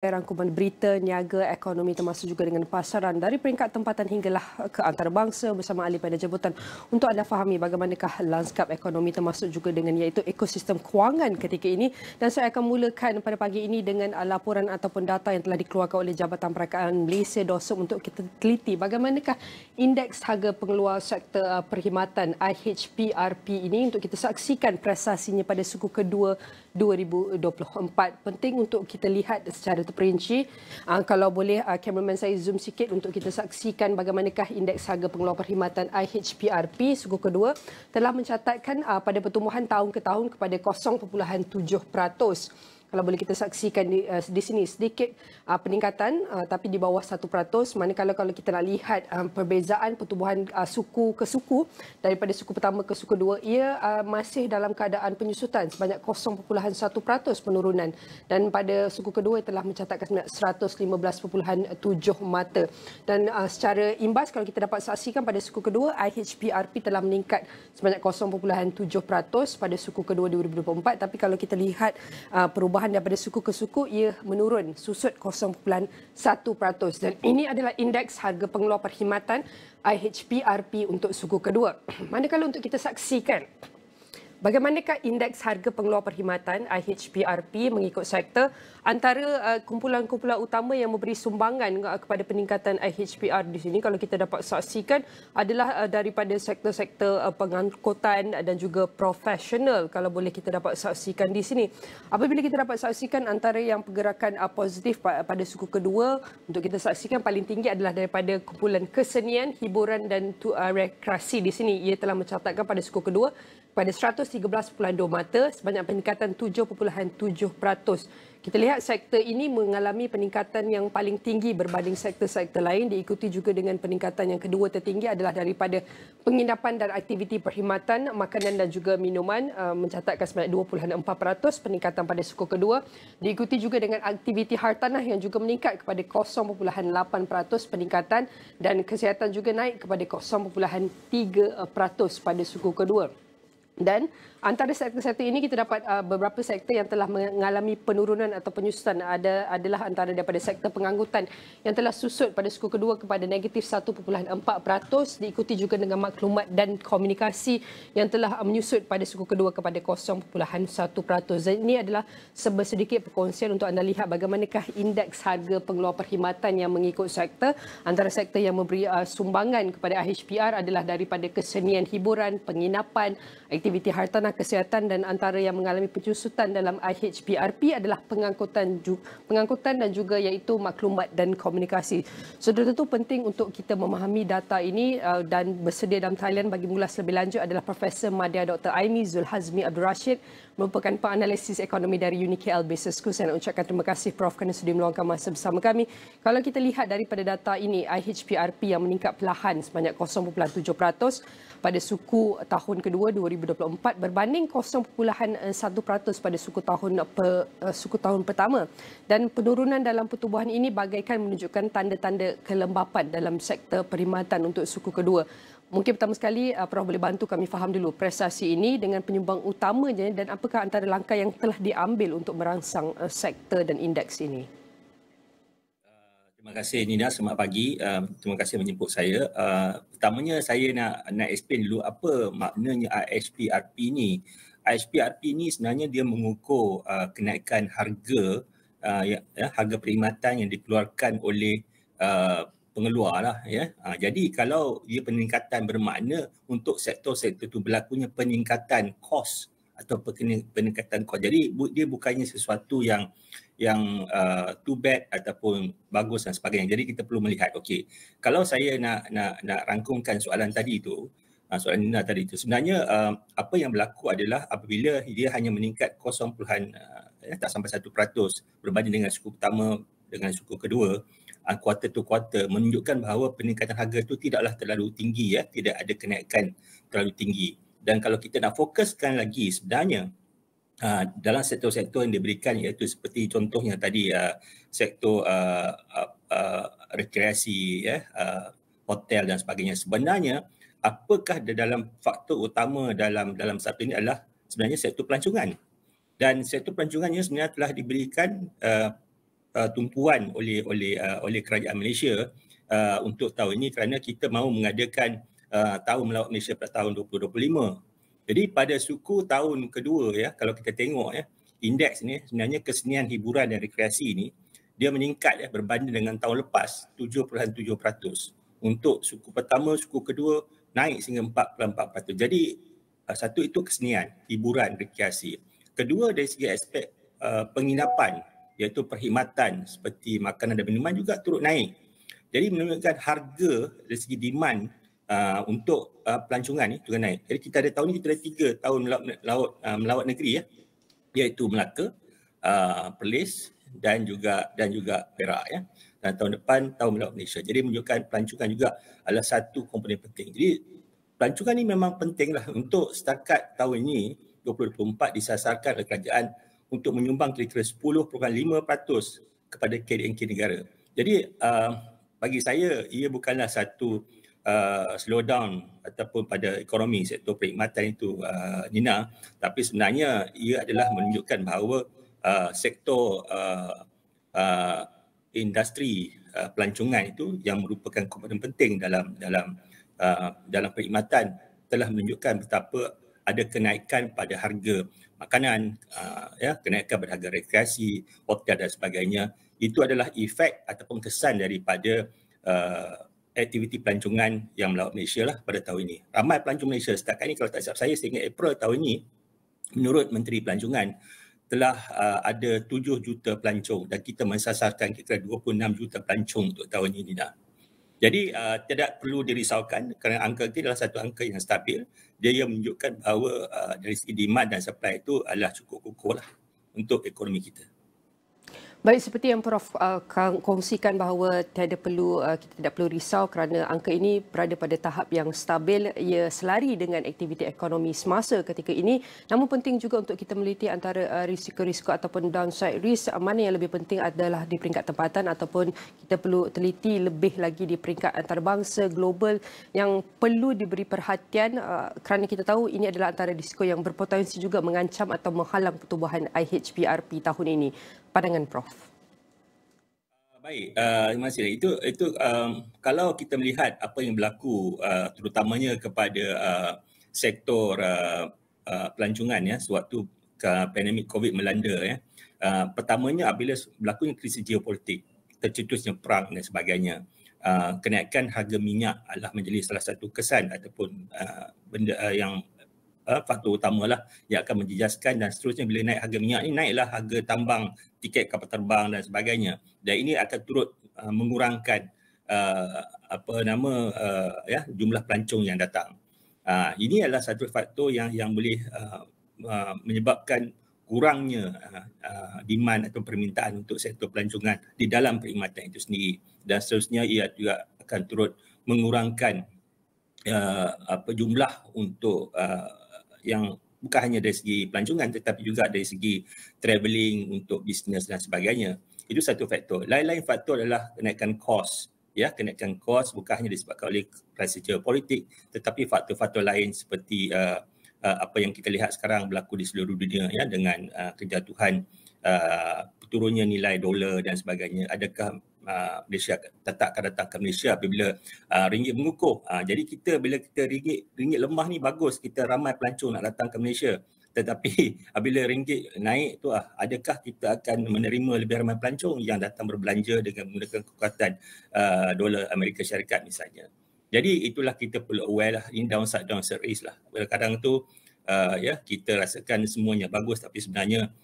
Rangkuman berita, niaga, ekonomi termasuk juga dengan pasaran dari peringkat tempatan hinggalah ke antarabangsa bersama ahli pada jabatan untuk anda fahami bagaimanakah lanskap ekonomi termasuk juga dengan iaitu ekosistem kewangan ketika ini. Dan saya akan mulakan pada pagi ini dengan laporan ataupun data yang telah dikeluarkan oleh Jabatan Perakaan Malaysia DOSOM untuk kita teliti bagaimanakah indeks harga pengeluar sektor perkhidmatan IHPRP ini untuk kita saksikan prestasinya pada suku kedua 2024. Penting untuk kita lihat secara terperinci. Kalau boleh cameraman saya zoom sikit untuk kita saksikan bagaimanakah indeks harga pengeluar perkhidmatan IHPRP suku kedua telah mencatatkan pada pertumbuhan tahun ke tahun kepada 0.7%. Kalau boleh kita saksikan di sini sedikit peningkatan tapi di bawah 1%. Manakala kalau kita nak lihat perbezaan pertumbuhan suku ke suku daripada suku pertama ke suku dua, ia masih dalam keadaan penyusutan sebanyak 0.1% penurunan. Dan pada suku kedua telah mencatatkan 115.7 mata. Dan secara imbas kalau kita dapat saksikan pada suku kedua, IHPRP telah meningkat sebanyak 0.7% pada suku kedua 2024. Tapi kalau kita lihat perubahan daripada suku ke suku, ia menurun susut 0.1%. Dan ini adalah indeks harga pengeluar perkhidmatan IHPRP untuk suku kedua. Manakala untuk kita saksikan bagaimanakah indeks harga pengeluar perkhidmatan IHPRP mengikut sektor, antara kumpulan-kumpulan utama yang memberi sumbangan kepada peningkatan IHPR di sini kalau kita dapat saksikan adalah daripada sektor-sektor pengangkutan dan juga profesional kalau boleh kita dapat saksikan di sini. Apabila kita dapat saksikan antara yang pergerakan positif pada suku kedua untuk kita saksikan paling tinggi adalah daripada kumpulan kesenian, hiburan dan rekreasi di sini. Ia telah mencatatkan pada suku kedua pada 113.2 mata sebanyak peningkatan 7.7%. Kita lihat sektor ini mengalami peningkatan yang paling tinggi berbanding sektor-sektor lain, diikuti juga dengan peningkatan yang kedua tertinggi adalah daripada penginapan dan aktiviti perkhidmatan, makanan dan juga minuman mencatatkan sebanyak 2.4% peningkatan pada suku kedua, diikuti juga dengan aktiviti hartanah yang juga meningkat kepada 0.8% peningkatan dan kesihatan juga naik kepada 0.3% pada suku kedua. Dan antara sektor-sektor ini kita dapat beberapa sektor yang telah mengalami penurunan atau penyusutan adalah antara daripada sektor pengangkutan yang telah susut pada suku kedua kepada negatif 1.4%, diikuti juga dengan maklumat dan komunikasi yang telah menyusut pada suku kedua kepada 0.1%. Dan ini adalah sedikit perkongsian untuk anda lihat bagaimanakah indeks harga pengeluar perkhidmatan yang mengikut sektor. Antara sektor yang memberi sumbangan kepada IHPR adalah daripada kesenian, hiburan, penginapan, aktiviti hartanah, kesihatan, dan antara yang mengalami penyusutan dalam IHPRP adalah pengangkutan dan juga iaitu maklumat dan komunikasi. Sudah tentu penting untuk kita memahami data ini dan bersedia dalam talian bagi mengulas lebih lanjut adalah Profesor Madya Dr. Aimi Zulhazmi Abdul Rashid, merupakan penganalisis ekonomi dari UniKL Business School. Saya nak ucapkan terima kasih Prof kerana sudi meluangkan masa bersama kami. Kalau kita lihat daripada data ini, IHPRP yang meningkat perlahan sebanyak 0.7% pada suku tahun kedua 2024 berbanding 0.1% pada suku tahun pertama. Dan penurunan dalam pertumbuhan ini bagaikan menunjukkan tanda-tanda kelembapan dalam sektor perkhidmatan untuk suku kedua. Mungkin pertama sekali Prof boleh bantu kami faham dulu prestasi ini dengan penyumbang utamanya dan apakah antara langkah yang telah diambil untuk merangsang sektor dan indeks ini. Terima kasih Nina, selamat pagi. Terima kasih menjemput saya. Pertamanya saya nak explain dulu apa maknanya IHPRP ni. IHPRP ni sebenarnya dia mengukur kenaikan harga harga perkhidmatan yang dikeluarkan oleh pengeluar lah ya. Jadi kalau dia peningkatan bermakna untuk sektor-sektor itu berlakunya peningkatan kos atau peningkatan kos. Jadi dia bukannya sesuatu yang too bad ataupun bagus dan sebagainya. Jadi kita perlu melihat, okey, kalau saya nak rangkumkan soalan tadi itu, soalan Nina tadi itu, sebenarnya apa yang berlaku adalah apabila dia hanya meningkat 0. Tak sampai 1% berbanding dengan suku pertama dengan suku kedua, kuarter to kuarter, menunjukkan bahawa peningkatan harga itu tidaklah terlalu tinggi, ya, tidak ada kenaikan terlalu tinggi. Dan kalau kita nak fokuskan lagi sebenarnya dalam sektor-sektor yang diberikan, iaitu seperti contohnya tadi sektor rekreasi, hotel dan sebagainya. Sebenarnya apakah dalam faktor utama dalam satu ini adalah sebenarnya sektor pelancongan. Dan sektor pelancongannya sebenarnya telah diberikan tumpuan oleh kerajaan Malaysia untuk tahun ini kerana kita mahu mengadakan tahun melawat Malaysia pada tahun 2025. Jadi pada suku tahun kedua ya, kalau kita tengok ya, indeks ni sebenarnya kesenian, hiburan dan rekreasi ni dia meningkat ya berbanding dengan tahun lepas 7.7%. Untuk suku pertama, suku kedua naik sehingga 4.4%. Jadi satu itu kesenian, hiburan, rekreasi. Kedua dari segi aspek penginapan iaitu perkhidmatan seperti makanan dan minuman juga turut naik. Jadi menunjukkan harga dari segi demand untuk pelancongan ni juga naik. Jadi kita ada tahun ni kita ada 3 tahun melawat negeri ya, iaitu Melaka, Perlis dan juga Perak ya. Dan tahun depan tahun melawat Malaysia. Jadi menunjukkan pelancongan juga adalah satu komponen penting. Jadi pelancongan ni memang pentinglah untuk setakat tahun ini 2024 disasarkan oleh kerajaan untuk menyumbang kira-kira 10.5% kepada KDNK negara. Jadi bagi saya ia bukanlah satu slowdown ataupun pada ekonomi sektor perkhidmatan itu Nina, tapi sebenarnya ia adalah menunjukkan bahawa sektor industri pelancongan itu yang merupakan komponen penting dalam perkhidmatan telah menunjukkan betapa ada kenaikan pada harga makanan, ya, kenaikan pada harga rekreasi, hotel dan sebagainya. Itu adalah efek ataupun kesan daripada aktiviti pelancongan yang melawat Malaysia lah pada tahun ini. Ramai pelancong Malaysia setakat ini kalau tak silap saya sehingga April tahun ini, menurut Menteri Pelancongan, telah ada 7 juta pelancong dan kita mensasarkan kira-kira 26 juta pelancong untuk tahun ini dah. Jadi tidak perlu dirisaukan kerana angka itu adalah satu angka yang stabil. Dia menunjukkan bahawa dari segi demand dan supply itu adalah cukup kukuh lah untuk ekonomi kita. Baik, seperti yang Prof kongsikan bahawa kita tidak perlu risau kerana angka ini berada pada tahap yang stabil. Ia selari dengan aktiviti ekonomi semasa ketika ini. Namun penting juga untuk kita meliti antara risiko-risiko ataupun downside risk, mana yang lebih penting adalah di peringkat tempatan ataupun kita perlu teliti lebih lagi di peringkat antarabangsa global yang perlu diberi perhatian kerana kita tahu ini adalah antara risiko yang berpotensi juga mengancam atau menghalang pertumbuhan IHPRP tahun ini. Pandangan Prof. Baik, terima kasih. Itu kalau kita melihat apa yang berlaku terutamanya kepada sektor pelancongan ya sewaktu pandemik COVID melanda ya. Pertamanya apabila berlakunya krisis geopolitik, tercetusnya perang dan sebagainya, kenaikan harga minyak adalah menjadi salah satu kesan ataupun benda yang faktor utamalah yang akan menjejaskan dan seterusnya. Bila naik harga minyak ni, naiklah harga tambang, tiket kapal terbang dan sebagainya. Dan ini akan turut mengurangkan jumlah pelancong yang datang. Ini adalah satu faktor yang boleh menyebabkan kurangnya demand atau permintaan untuk sektor pelancongan di dalam perkhidmatan itu sendiri. Dan seterusnya ia juga akan turut mengurangkan jumlah untuk yang bukan hanya dari segi pelancongan tetapi juga dari segi travelling untuk bisnes dan sebagainya. Itu satu faktor. Lain-lain faktor adalah kenaikan kos. Ya, kenaikan kos bukan hanya disebabkan oleh krisis geopolitik tetapi faktor-faktor lain seperti apa yang kita lihat sekarang berlaku di seluruh dunia ya, dengan kejatuhan turunnya nilai dolar dan sebagainya. Adakah Malaysia tetap akan datang ke Malaysia apabila ringgit mengukuh. Jadi bila kita ringgit lemah ni bagus, kita ramai pelancong nak datang ke Malaysia. Tetapi apabila ringgit naik tu adakah kita akan menerima lebih ramai pelancong yang datang berbelanja dengan menggunakan kekuatan dolar Amerika Syarikat misalnya. Jadi itulah kita perlu aware lah, ini downside risk lah. Kadang-kadang tu kita rasakan semuanya bagus tapi sebenarnya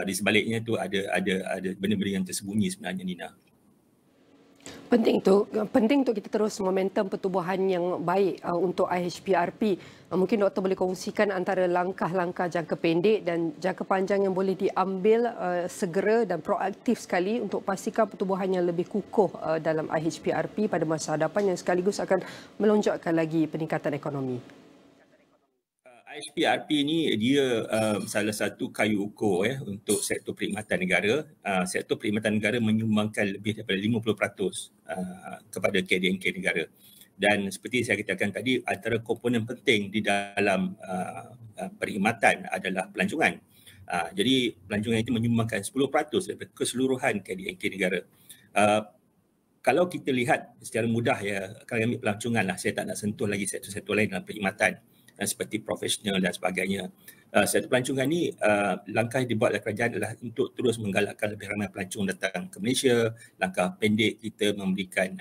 di sebaliknya tu ada benda-benda yang tersembunyi sebenarnya, Nina. Penting untuk kita terus momentum pertumbuhan yang baik untuk IHPRP. Mungkin doktor boleh kongsikan antara langkah-langkah jangka pendek dan jangka panjang yang boleh diambil segera dan proaktif sekali untuk pastikan pertumbuhan yang lebih kukuh dalam IHPRP pada masa hadapan yang sekaligus akan melonjakkan lagi peningkatan ekonomi. IHPRP ni dia salah satu kayu ukur untuk sektor perkhidmatan negara. Sektor perkhidmatan negara menyumbangkan lebih daripada 50% kepada KDNK negara. Dan seperti saya katakan tadi, antara komponen penting di dalam perkhidmatan adalah pelancongan. Jadi pelancongan itu menyumbangkan 10% daripada keseluruhan KDNK negara. Kalau kita lihat secara mudah ya, kalau ambil pelancongan lah, saya tak nak sentuh lagi sektor-sektor lain dalam perkhidmatan seperti profesional dan sebagainya. Sektor pelancongan ni, langkah yang dibuat oleh kerajaan adalah untuk terus menggalakkan lebih ramai pelancong datang ke Malaysia. Langkah pendek kita memberikan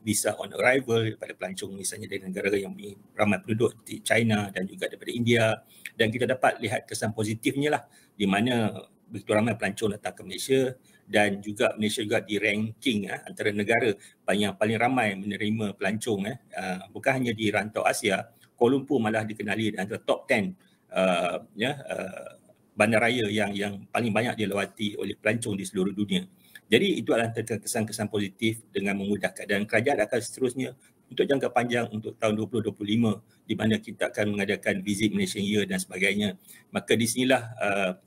visa on arrival kepada pelancong misalnya dari negara yang ramai penduduk seperti China dan juga daripada India. Dan kita dapat lihat kesan positifnya lah, di mana begitu ramai pelancong datang ke Malaysia dan juga Malaysia juga di ranking antara negara yang paling ramai menerima pelancong. Bukan hanya di rantau Asia, Kuala Lumpur malah dikenali antara top 10 bandaraya yang paling banyak dilawati oleh pelancong di seluruh dunia. Jadi itu adalah kesan-kesan positif dengan memudahkan, dan kerajaan akan seterusnya untuk jangka panjang untuk tahun 2025 di mana kita akan mengadakan visit Malaysian Year dan sebagainya. Maka di sinilah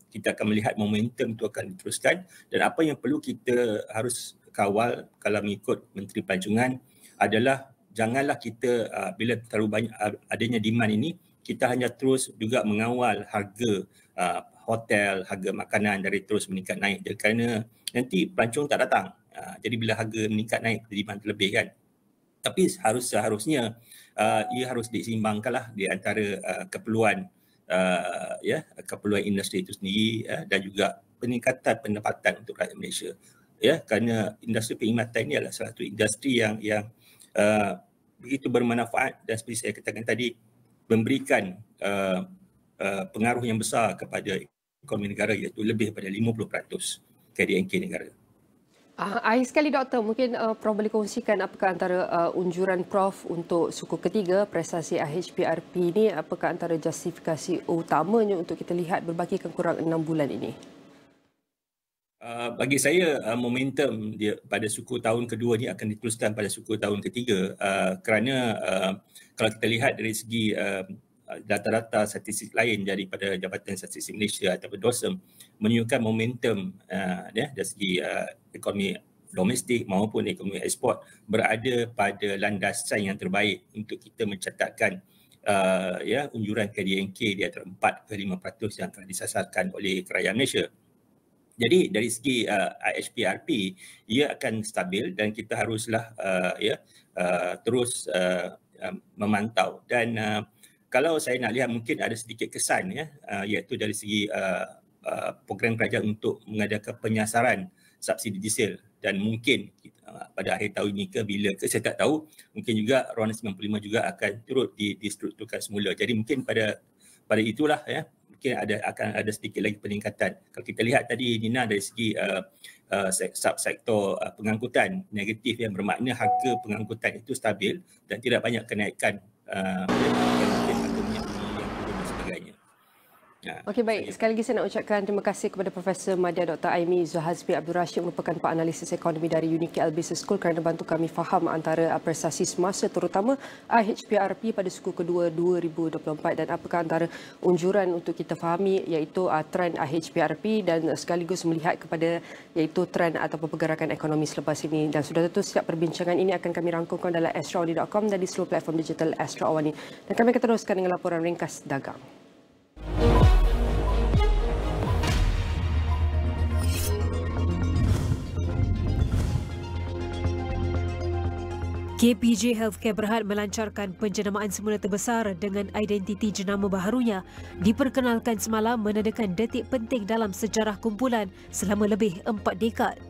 kita akan melihat momentum itu akan diteruskan, dan apa yang perlu kita harus kawal kalau mengikut Menteri Pelancongan adalah janganlah kita bila terlalu banyak adanya demand ini, kita hanya terus juga mengawal harga hotel, harga makanan dari terus meningkat naik, kerana nanti pelancong tak datang. Jadi bila harga meningkat naik, demand terlebih kan. Tapi seharusnya ia harus diseimbangkanlah di antara keperluan keperluan industri itu sendiri dan juga peningkatan pendapatan untuk rakyat Malaysia. Kerana industri perkhidmatan ini adalah salah satu industri yang begitu bermanfaat dan seperti saya katakan tadi, memberikan pengaruh yang besar kepada ekonomi negara, iaitu lebih daripada 50% KDNK negara. Akhir sekali Doktor, mungkin Prof boleh kongsikan apakah antara unjuran Prof untuk suku ketiga prestasi IHPRP ini, apakah antara justifikasi utamanya untuk kita lihat berbakikan kurang 6 bulan ini? Bagi saya momentum dia pada suku tahun kedua ni akan diteruskan pada suku tahun ketiga, kerana kalau kita lihat dari segi data-data statistik lain daripada Jabatan Statistik Malaysia ataupun DOSM menunjukkan momentum dari segi ekonomi domestik maupun ekonomi ekspor berada pada landasan yang terbaik untuk kita mencatatkan unjuran KDNK di antara 4 ke 5% yang telah disasarkan oleh kerajaan Malaysia. Jadi dari segi IHPRP ia akan stabil dan kita haruslah terus memantau. Dan kalau saya nak lihat mungkin ada sedikit kesan iaitu dari segi program kerajaan untuk mengadakan penyasaran subsidi diesel, dan mungkin pada akhir tahun ini ke bila ke saya tak tahu, mungkin juga RON 95 juga akan turut distrukturkan semula. Jadi mungkin pada itulah mungkin akan ada sedikit lagi peningkatan. Kalau kita lihat tadi Nina dari segi subsektor pengangkutan negatif, yang bermakna harga pengangkutan itu stabil dan tidak banyak kenaikan Okey, baik. Sekali lagi saya nak ucapkan terima kasih kepada Profesor Madya Dr. Aimi Zuhazbi Abdul Rashid, merupakan Pak Analisis Ekonomi dari UNIKL Business School, kerana bantu kami faham antara prestasi semasa terutama IHPRP pada suku kedua 2024 dan apakah antara unjuran untuk kita fahami iaitu trend IHPRP dan sekaligus melihat kepada iaitu trend ataupun pergerakan ekonomi selepas ini. Dan sudah tentu setiap perbincangan ini akan kami rangkumkan dalam astroawani.com dan di seluruh platform digital Astro Awani. Dan kami akan teruskan dengan laporan ringkas dagang. KPJ Healthcare Berhad melancarkan penjenamaan semula terbesar dengan identiti jenama baharunya diperkenalkan semalam, menandakan detik penting dalam sejarah kumpulan selama lebih 4 dekad.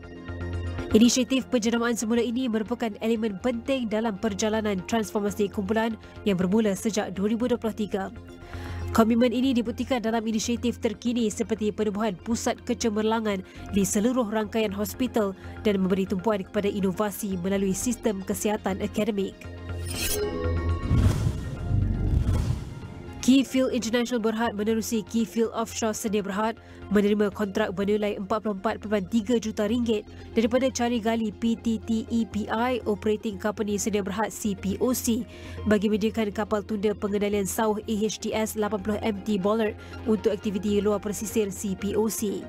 Inisiatif penjenamaan semula ini merupakan elemen penting dalam perjalanan transformasi kumpulan yang bermula sejak 2023. Komitmen ini dibuktikan dalam inisiatif terkini seperti penubuhan pusat kecemerlangan di seluruh rangkaian hospital dan memberi tumpuan kepada inovasi melalui sistem kesihatan akademik. Keyfield International Berhad menerusi Keyfield Offshore Sedia Berhad menerima kontrak bernilai 44.3 juta ringgit daripada cari gali PTTEPI Operating Company Sedia Berhad CPOC bagi menyediakan kapal tunda pengendalian sauh AHTS 80 MT Bollard untuk aktiviti luar pesisir CPOC.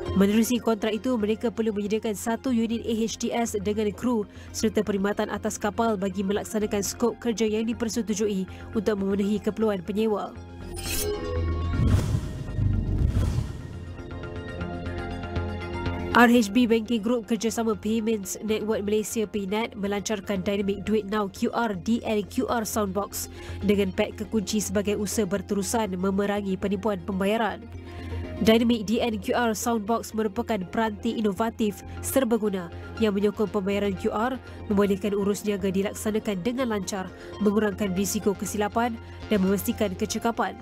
Menerusi kontrak itu, mereka perlu menyediakan 1 unit AHTS dengan kru serta perkhidmatan atas kapal bagi melaksanakan skop kerja yang dipersetujui untuk memenuhi keperluan penyewa. RHB Banking Group kerjasama Payments Network Malaysia PNET melancarkan Dynamic Duit Now QR DNQR Soundbox dengan pad kekunci sebagai usaha berterusan memerangi penipuan pembayaran. Dynamic DNQR Soundbox merupakan peranti inovatif serbaguna yang menyokong pembayaran QR, membolehkan urus niaga dilaksanakan dengan lancar, mengurangkan risiko kesilapan dan memastikan kecekapan.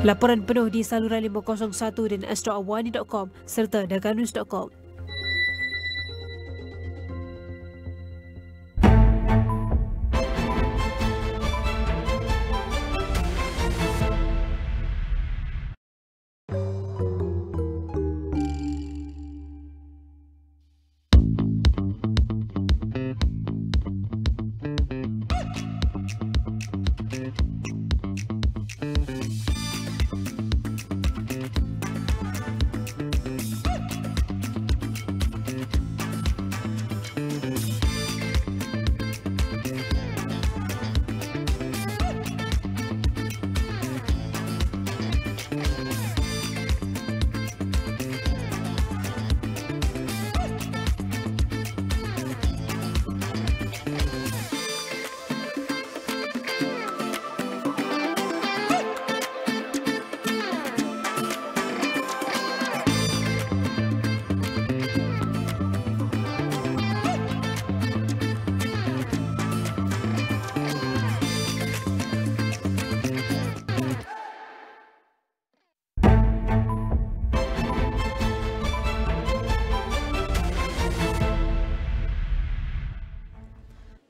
Laporan penuh di saluran 501 dan astroawani.com serta daganus.com.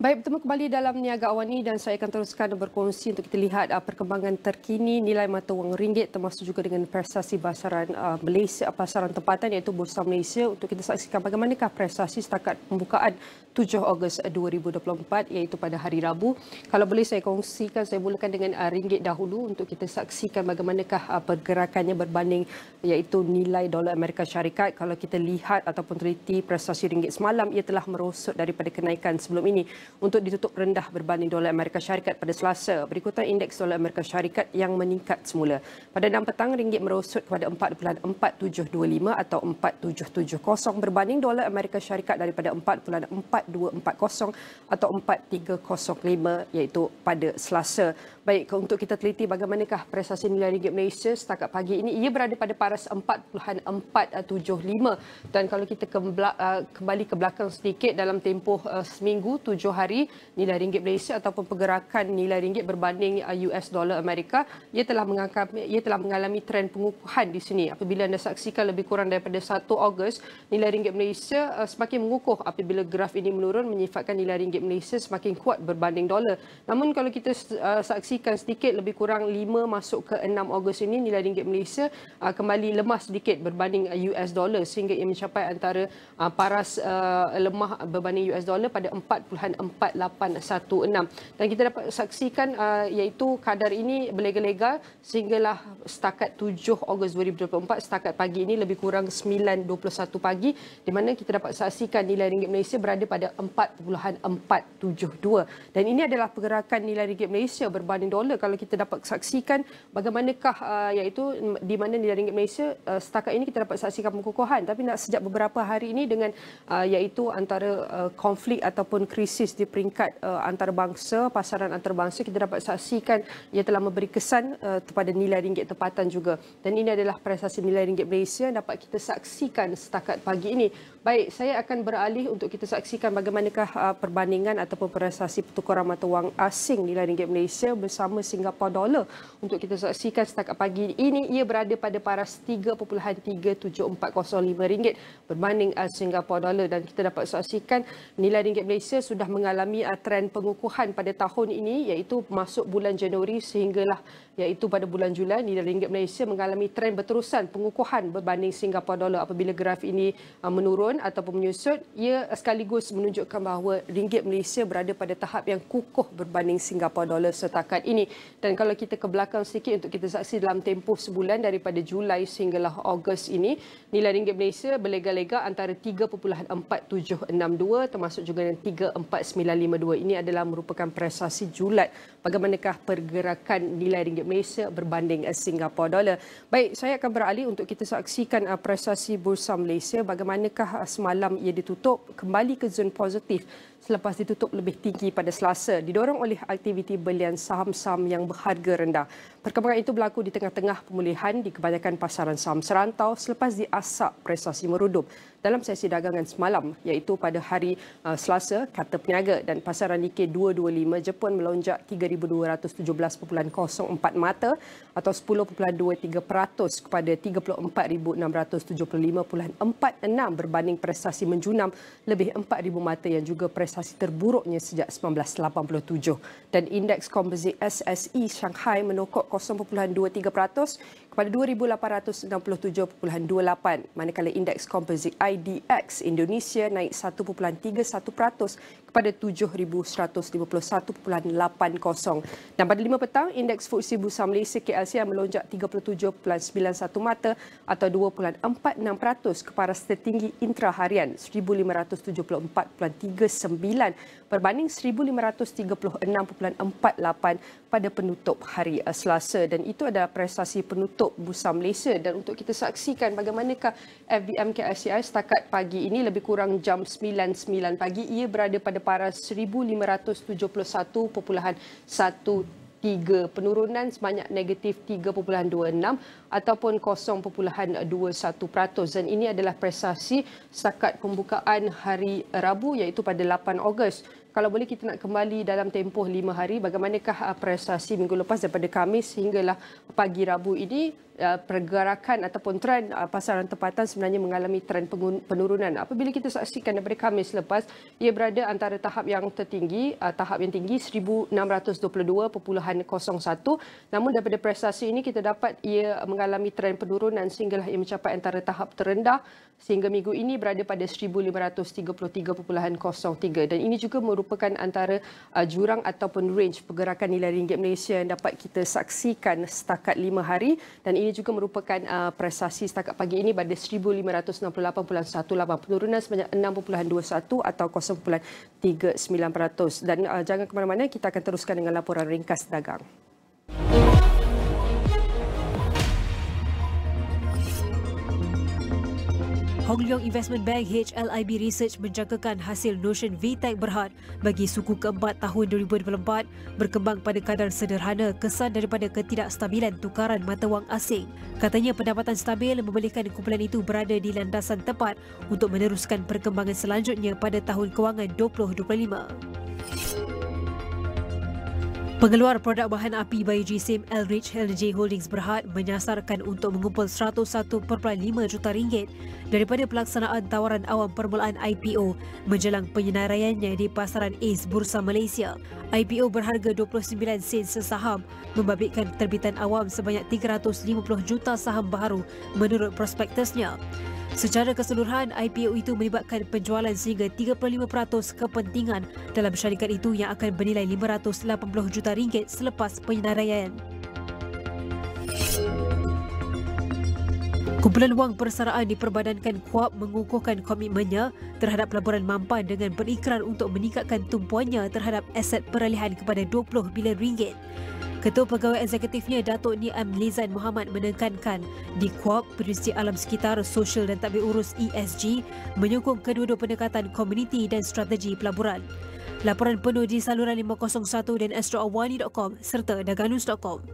Baik, bertemu kembali dalam Niaga Awani dan saya akan teruskan berkongsi untuk kita lihat perkembangan terkini nilai mata wang ringgit termasuk juga dengan prestasi pasaran Malaysia, pasaran tempatan iaitu Bursa Malaysia untuk kita saksikan bagaimanakah prestasi setakat pembukaan 7 Ogos 2024 iaitu pada hari Rabu. Kalau boleh saya kongsikan, saya mulakan dengan ringgit dahulu untuk kita saksikan bagaimanakah pergerakannya berbanding iaitu nilai dolar Amerika Syarikat. Kalau kita lihat ataupun teliti prestasi ringgit semalam, ia telah merosot daripada kenaikan sebelum ini untuk ditutup rendah berbanding dolar Amerika Syarikat pada Selasa. Berikutan indeks dolar Amerika Syarikat yang meningkat semula. Pada 6 petang, ringgit merosot kepada 4.4725 atau 4770 berbanding dolar Amerika Syarikat daripada 4.4240 atau 4305 iaitu pada Selasa. Baik, untuk kita teliti bagaimanakah prestasi nilai ringgit Malaysia setakat pagi ini, ia berada pada paras 4.475 dan kalau kita kembali ke belakang sedikit dalam tempoh seminggu 7 hari nilai ringgit Malaysia ataupun pergerakan nilai ringgit berbanding US dolar Amerika, ia telah mengalami trend pengukuhan di sini. Apabila anda saksikan lebih kurang daripada 1 Ogos, nilai ringgit Malaysia semakin mengukuh apabila graf ini menurun menyifatkan nilai ringgit Malaysia semakin kuat berbanding dolar. Namun kalau kita saksikan sedikit lebih kurang 5 masuk ke 6 Ogos ini, nilai ringgit Malaysia kembali lemah sedikit berbanding US dolar sehingga ia mencapai antara paras lemah berbanding US dolar pada 4.4816 dan kita dapat saksikan iaitu kadar ini berlega-lega sehinggalah setakat 7 Ogos 2024 setakat pagi ini lebih kurang 9.21 pagi di mana kita dapat saksikan nilai ringgit Malaysia berada pada 4.472 dan ini adalah pergerakan nilai ringgit Malaysia berbanding dolar. Kalau kita dapat saksikan bagaimanakah iaitu di mana nilai ringgit Malaysia setakat ini kita dapat saksikan pengukuhan, tapi nak sejak beberapa hari ini dengan iaitu antara konflik ataupun krisis di peringkat antarabangsa, pasaran antarabangsa, kita dapat saksikan ia telah memberi kesan kepada nilai ringgit tempatan juga. Dan ini adalah prestasi nilai ringgit Malaysia yang dapat kita saksikan setakat pagi ini. Baik, saya akan beralih untuk kita saksikan bagaimanakah perbandingan ataupun prestasi pertukaran mata wang asing nilai ringgit Malaysia bersama Singapura dolar. Untuk kita saksikan setakat pagi ini, ia berada pada paras 3.37405 ringgit berbanding Singapura dolar dan kita dapat saksikan nilai ringgit Malaysia sudah mengalami trend pengukuhan pada tahun ini iaitu masuk bulan Januari sehinggalah iaitu pada bulan Julai nilai ringgit Malaysia mengalami trend berterusan pengukuhan berbanding Singapura dolar. Apabila graf ini menurun ataupun menyusut, ia sekaligus menunjukkan bahawa ringgit Malaysia berada pada tahap yang kukuh berbanding Singapura dolar setakat ini. Dan kalau kita ke belakang sedikit untuk kita saksi dalam tempoh sebulan daripada Julai sehinggalah Ogos ini, nilai ringgit Malaysia berlega-lega antara 3.4762 termasuk juga dengan 952. Ini adalah merupakan prestasi julat bagaimanakah pergerakan nilai ringgit Malaysia berbanding Singapura dolar. Baik, saya akan beralih untuk kita saksikan prestasi Bursa Malaysia. Bagaimanakah semalam ia ditutup kembali ke zon positif selepas ditutup lebih tinggi pada Selasa, didorong oleh aktiviti belian saham-saham yang berharga rendah. Perkembangan itu berlaku di tengah-tengah pemulihan di kebanyakan pasaran saham serantau selepas diasak prestasi meredup dalam sesi dagangan semalam, iaitu pada hari Selasa, kata peniaga, dan pasaran Nikkei 225 Jepun melonjak 3,217.04 mata atau 10.23% kepada 34,675.46 berbanding prestasi menjunam lebih 4,000 mata yang juga prestasi terburuknya sejak 1987. Dan indeks komposit SSE Shanghai menokok 0.23% kepada 2,867.28, manakala indeks komposit IDX Indonesia naik 1.31% kepada 7,151.80. Dan pada 5 petang, indeks FTSE Bursa Malaysia KLCI melonjak 37.91 mata atau 2.46% ke paras tertinggi intraharian 1,574.39 berbanding 1,536.48 pada penutup hari Selasa. Dan itu adalah prestasi penutup Bursa Malaysia. Dan untuk kita saksikan bagaimanakah FBM KLCI setakat pagi ini lebih kurang jam 9.09 pagi, ia berada pada paras 1,571.13, penurunan sebanyak negatif 3.26 ataupun 0.21%. Dan ini adalah prestasi setakat pembukaan hari Rabu, iaitu pada 8 Ogos. Kalau boleh kita nak kembali dalam tempoh 5 hari, bagaimanakah prestasi minggu lepas daripada Khamis hinggalah pagi Rabu ini, pergerakan ataupun trend pasaran tempatan sebenarnya mengalami trend penurunan. Apabila kita saksikan daripada Khamis lepas, ia berada antara tahap yang tertinggi, tahap yang tinggi 1,622.01. Namun daripada prestasi ini kita dapat ia mengalami trend penurunan sehinggalah ia mencapai antara tahap terendah sehingga minggu ini berada pada 1,533.03. Dan ini juga merupakan antara jurang ataupun range pergerakan nilai ringgit Malaysia yang dapat kita saksikan setakat 5 hari. Dan ini juga merupakan prestasi setakat pagi ini pada 1,568.18, penurunan sebanyak 6.21 atau 0.39%. Dan jangan ke mana-mana, kita akan teruskan dengan laporan ringkas dagang. Hong Leong Investment Bank HLIB Research menjangkakan hasil Notion VTech berhad bagi suku keempat tahun 2024 berkembang pada kadar sederhana kesan daripada ketidakstabilan tukaran mata wang asing. Katanya pendapatan stabil membolehkan kumpulan itu berada di landasan tepat untuk meneruskan perkembangan selanjutnya pada tahun kewangan 2025. Pengeluar produk bahan api bayi jisim Elrich LJ Holdings berhad menyasarkan untuk mengumpul 101.5 juta ringgit daripada pelaksanaan tawaran awam permulaan IPO menjelang penyenaraiannya di pasaran AIS Bursa Malaysia. IPO berharga 29 sen sesaham membabitkan terbitan awam sebanyak 350 juta saham baharu menurut prospektusnya. Secara keseluruhan, IPO itu melibatkan penjualan sehingga 35% kepentingan dalam syarikat itu yang akan bernilai 580 juta ringgit selepas penyenaraian. Kumpulan wang persaraan diperbadankan Kuab mengukuhkan komitmennya terhadap pelaburan Mampan dengan berikrar untuk meningkatkan tumpuannya terhadap aset peralihan kepada 20 bilion ringgit. Ketua Pegawai Eksekutifnya Datuk Niam Lizan Muhammad menekankan di Kuab Peneliti Alam Sekitar, Sosial dan Tadbir Urus ESG menyokong kedua-dua pendekatan komuniti dan strategi pelaburan. Laporan penuh di saluran 501 dan astroawani.com serta daganus.com.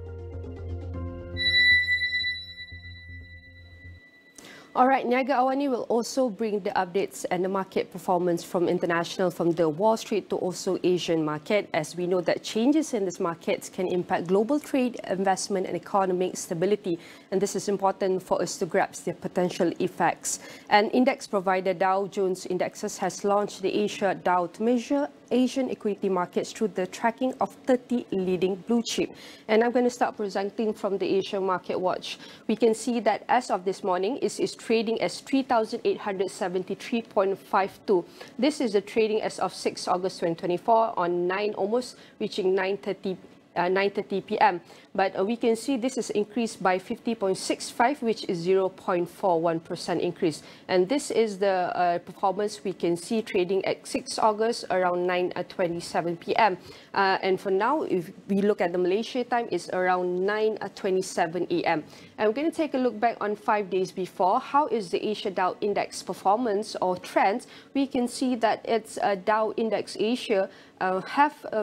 Alright, Niaga Awani will also bring the updates and the market performance from the Wall Street to also Asian market, as we know that changes in these markets can impact global trade, investment and economic stability, and this is important for us to grasp their potential effects. And index provider Dow Jones Indexes has launched the Asia Dow to measure Asian equity markets through the tracking of 30 leading blue chip. And I'm going to start presenting from the Asian Market Watch. We can see that as of this morning, it is trading as 3,873.52. This is the trading as of 6 August 2024 on 9 almost reaching 9:30 9:30 p.m. But we can see this is increased by 50.65, which is 0.41% increase. And this is the performance we can see trading at 6 August around 9:27 p.m. And for now, if we look at the Malaysia time, it's around 9:27 a.m. And we're going to take a look back on 5 days before. How is the Asia Dow Index performance or trends? We can see that it's Dow Index Asia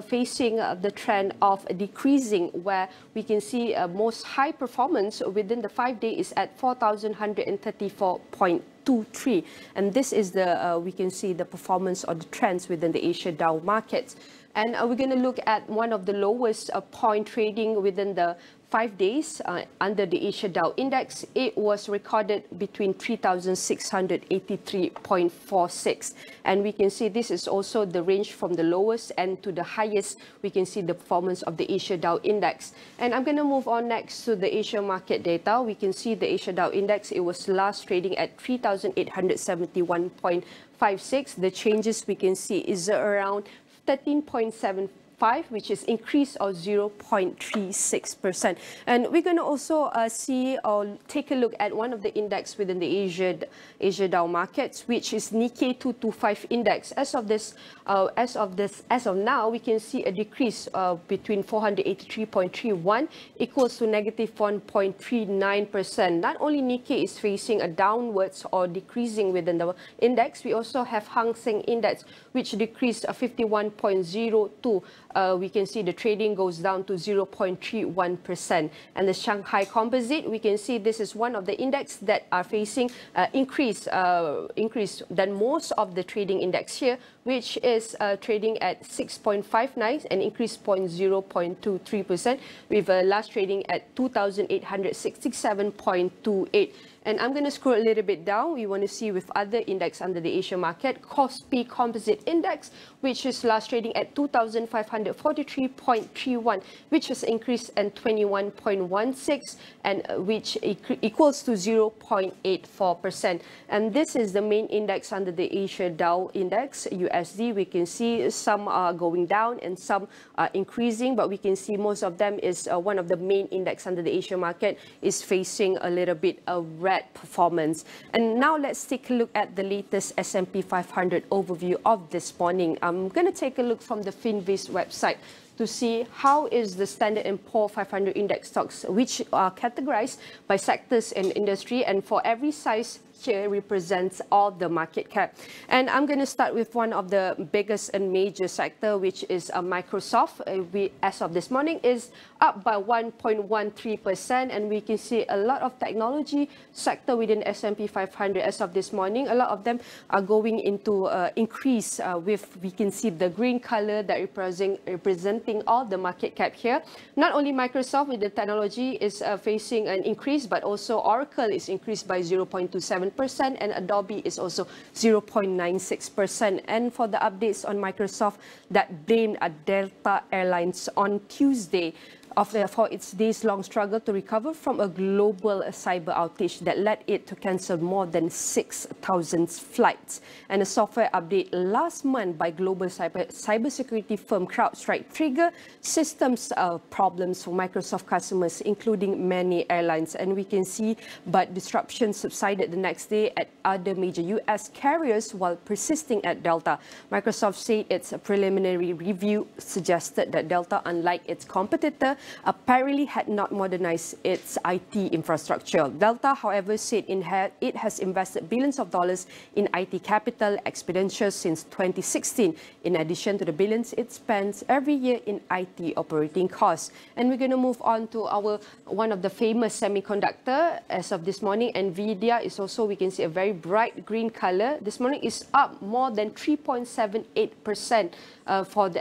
facing the trend of decreasing, where we can see most high performance within the 5 day is at 4,134.23, and this is the we can see the performance or the trends within the Asia Dow markets. And we're going to look at one of the lowest point trading within the 5 days under the Asia Dow Index. It was recorded between 3,683.46. And we can see this is also the range from the lowest and to the highest. We can see the performance of the Asia Dow Index. And I'm going to move on next to the Asia market data. We can see the Asia Dow Index, it was last trading at 3,871.56. The changes we can see is around 13.75, which is increase of 0.36%. And we're going to also see or take a look at one of the index within the Asia Dow markets, which is Nikkei 225 index. As of now, we can see a decrease between 483.31 equals to negative 1.39%. Not only Nikkei is facing a downwards or decreasing within the index, we also have Hang Seng index, which decreased 51.02. We can see the trading goes down to 0.31%. And the Shanghai Composite, we can see this is one of the index that are facing increase than most of the trading index here, which is trading at 6.59 and increased 0.23%, with last trading at 2,867.28. And I'm going to scroll a little bit down. We want to see with other index under the Asia market, Kospi Composite Index, which is last trading at 2,543.31, which has increased and 21.16, and which equals to 0.84%. And this is the main index under the Asia Dow Index, USD. We can see some are going down and some are increasing, but we can see most of them is one of the main index under the Asia market is facing a little bit of red performance. And now let's take a look at the latest S&P 500 overview of this morning. I'm going to take a look from the Finviz website to see how is the Standard & Poor's 500 index stocks, which are categorized by sectors and industry, and for every size here represents all the market cap. And I'm going to start with one of the biggest and major sector, which is Microsoft. As of this morning, is up by 1.13%, and we can see a lot of technology sector within S&P 500 as of this morning. A lot of them are going into increase with, we can see the green color that representing all the market cap here. Not only Microsoft with the technology is facing an increase, but also Oracle is increased by 0.27%, and Adobe is also 0.96%. And for the updates on Microsoft that blamed Delta Airlines on Tuesday for its days-long struggle to recover from a global cyber outage that led it to cancel more than 6,000 flights. And a software update last month by global cybersecurity firm CrowdStrike triggered systems problems for Microsoft customers, including many airlines. And we can see, but disruption subsided the next day at other major US carriers while persisting at Delta. Microsoft said its preliminary review suggested that Delta, unlike its competitor, apparently had not modernized its IT infrastructure. Delta, however, said it has invested billions of dollars in IT capital expenditures since 2016, in addition to the billions it spends every year in IT operating costs. And we're going to move on to one of the famous semiconductor. As of this morning, Nvidia is also, we can see a very bright green color. This morning is up more than 3.78%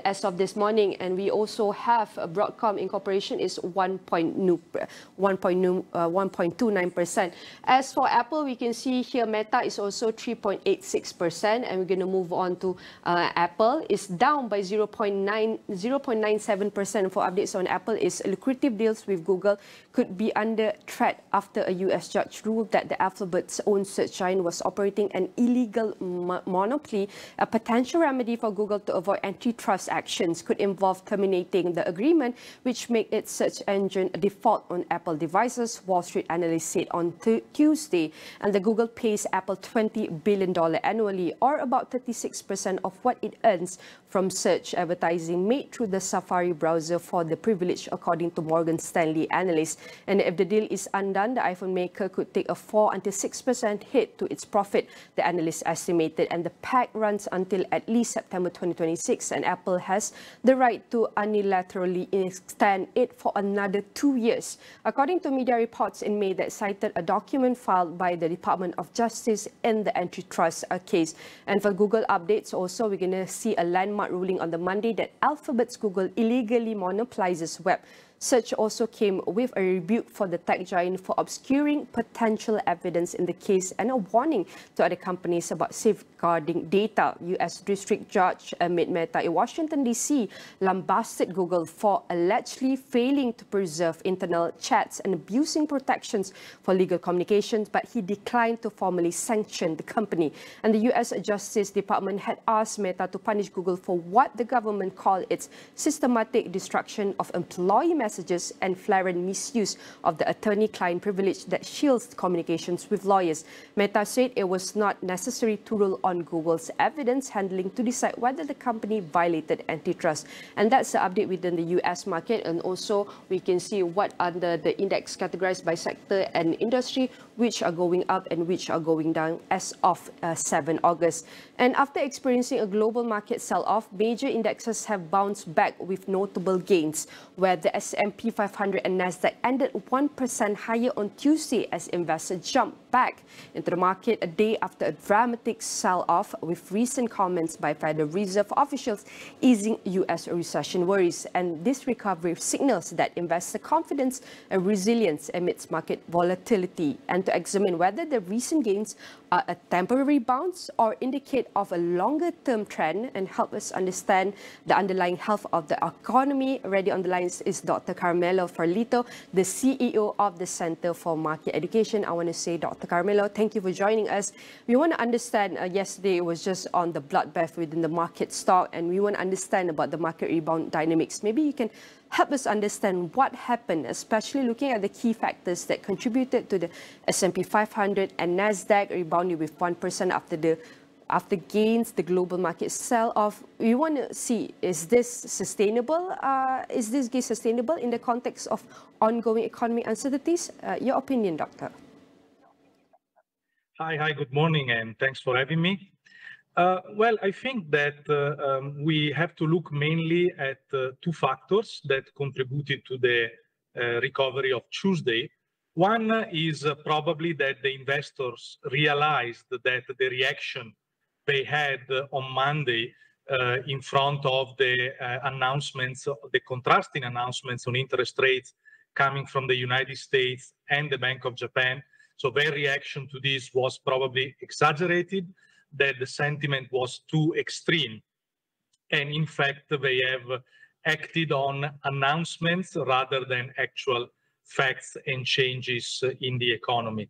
as of this morning. And we also have Broadcom Incorporated operation is 1.29%. As for Apple, we can see here Meta is also 3.86%, and we're going to move on to Apple. It's down by 0.97%. For updates on Apple, is lucrative deals with Google could be under threat after a US judge ruled that the Alphabet's own search giant was operating an illegal monopoly. A potential remedy for Google to avoid antitrust actions could involve terminating the agreement, which make its search engine a default on Apple devices, Wall Street analysts said on Tuesday. And the Google pays Apple $20 billion annually, or about 36% of what it earns from search advertising made through the Safari browser for the privilege, according to Morgan Stanley analysts. And if the deal is undone, the iPhone maker could take a 4 until 6% hit to its profit, the analysts estimated. And the pact runs until at least September 2026, and Apple has the right to unilaterally extend it for another 2 years. According to media reports in May that cited a document filed by the Department of Justice in the antitrust case. And for Google updates also, we're going to see a landmark ruling on the Monday that Alphabet's Google illegally monopolizes web. Search also came with a rebuke for the tech giant for obscuring potential evidence in the case and a warning to other companies about safeguarding data. U.S. District Judge Amit Mehta in Washington, D.C. lambasted Google for allegedly failing to preserve internal chats and abusing protections for legal communications, but he declined to formally sanction the company. And the U.S. Justice Department had asked Mehta to punish Google for what the government called its systematic destruction of employee messages and flagrant misuse of the attorney-client privilege that shields communications with lawyers. Mehta said it was not necessary to rule on Google's evidence handling to decide whether the company violated antitrust. And that's the update within the US market. And also, we can see what under the index categorized by sector and industry, which are going up and which are going down as of 7 August. And after experiencing a global market sell-off, major indexes have bounced back with notable gains, where the S&P 500 and Nasdaq ended 1% higher on Tuesday as investors jumped back into the market a day after a dramatic sell-off, with recent comments by Federal Reserve officials easing U.S. recession worries. And this recovery signals that investor confidence and resilience amidst market volatility. And to examine whether the recent gains are a temporary bounce or indicate of a longer-term trend and help us understand the underlying health of the economy, ready on the lines is Dr. Carmelo Farlito, the CEO of the Center for Market Education. I want to say, Dr. Carmelo, thank you for joining us. We want to understand, yesterday it was just on the bloodbath within the market stock, and we want to understand about the market rebound dynamics. Maybe you can help us understand what happened, especially looking at the key factors that contributed to the S&P 500 and Nasdaq rebounding with 1% after gains, the global market sell-off. We want to see, is this sustainable? Is this gain sustainable in the context of ongoing economic uncertainties? Your opinion, Doctor. Hi, good morning, and thanks for having me. Well, I think that we have to look mainly at two factors that contributed to the recovery of Tuesday. One is probably that the investors realized that the reaction they had on Monday in front of the announcements, the contrasting announcements on interest rates coming from the United States and the Bank of Japan. So their reaction to this was probably exaggerated, that the sentiment was too extreme. And in fact, they have acted on announcements rather than actual facts and changes in the economy.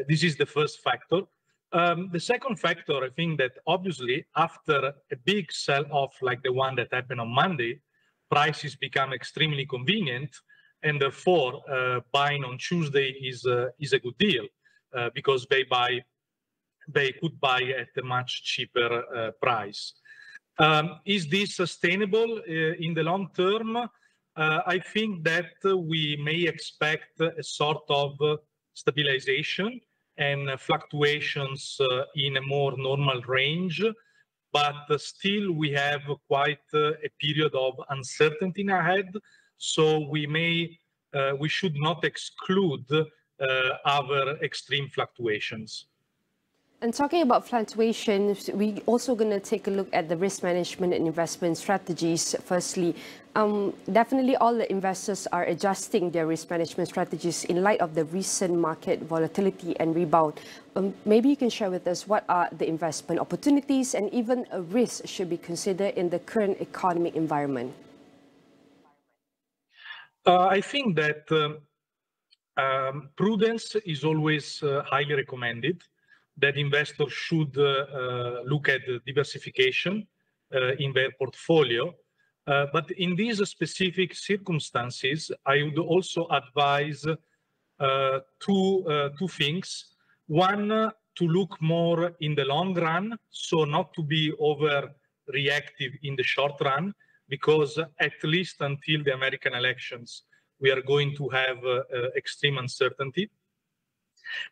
This is the first factor. The second factor, I think that obviously after a big sell-off like the one that happened on Monday, prices become extremely convenient, and therefore buying on Tuesday is a good deal because they could buy at a much cheaper price. Is this sustainable in the long term? I think that we may expect a sort of stabilization and fluctuations in a more normal range, but still we have quite a period of uncertainty ahead. So we should not exclude other extreme fluctuations. And talking about fluctuations, we also going to take a look at the risk management and investment strategies. Firstly, definitely all the investors are adjusting their risk management strategies in light of the recent market volatility and rebound. Maybe you can share with us what are the investment opportunities and even a risk should be considered in the current economic environment. I think that prudence is always highly recommended, that investors should look at the diversification in their portfolio. But in these specific circumstances, I would also advise two things. One, to look more in the long run, so not to be overreactive in the short run, because at least until the American elections, we are going to have extreme uncertainty.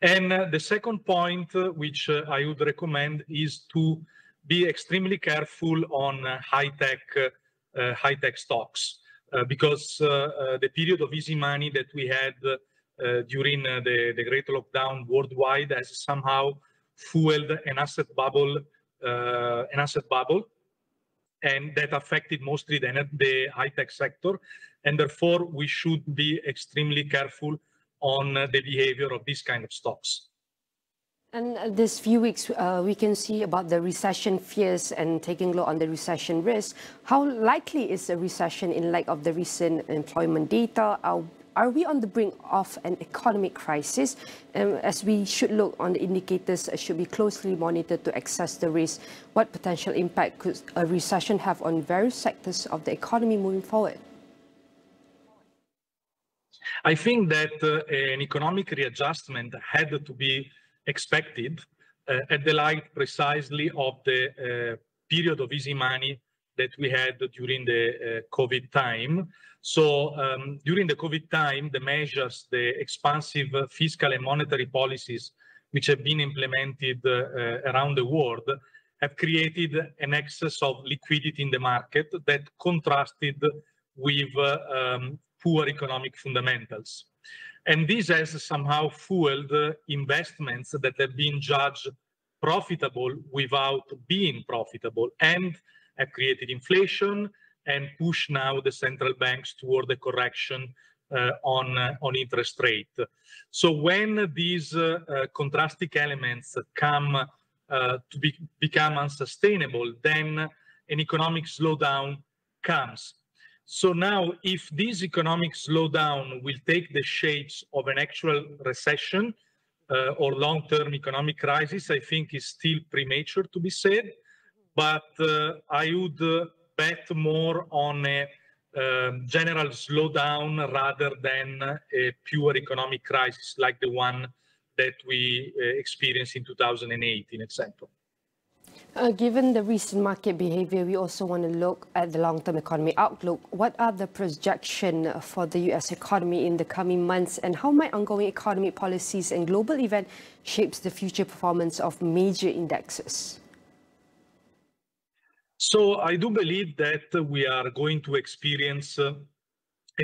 And the second point, which I would recommend, is to be extremely careful on high-tech stocks, because the period of easy money that we had during the Great Lockdown worldwide has somehow fueled an asset bubble, and that affected mostly the high-tech sector. And therefore, we should be extremely careful on the behavior of these kind of stocks. And this few weeks, we can see about the recession fears and taking a look on the recession risk. How likely is a recession in light of the recent employment data? Are we on the brink of an economic crisis? As we should look on the indicators, should be closely monitored to assess the risk. What potential impact could a recession have on various sectors of the economy moving forward? I think that an economic readjustment had to be expected at the light precisely of the period of easy money that we had during the COVID time. So during the COVID time, the measures, the expansive fiscal and monetary policies which have been implemented around the world have created an excess of liquidity in the market that contrasted with poor economic fundamentals. And this has somehow fueled investments that have been judged profitable without being profitable, and have created inflation and push now the central banks toward the correction on interest rate. So when these contrasting elements come to become unsustainable, then an economic slowdown comes. So now, if this economic slowdown will take the shapes of an actual recession or long-term economic crisis, I think is still premature to be said. But I would bet more on a general slowdown rather than a pure economic crisis like the one that we experienced in 2008, in example. Given the recent market behavior, we also want to look at the long-term economy outlook. What are the projections for the U.S. economy in the coming months, and how might ongoing economic policies and global events shapes the future performance of major indexes? So I do believe that we are going to experience a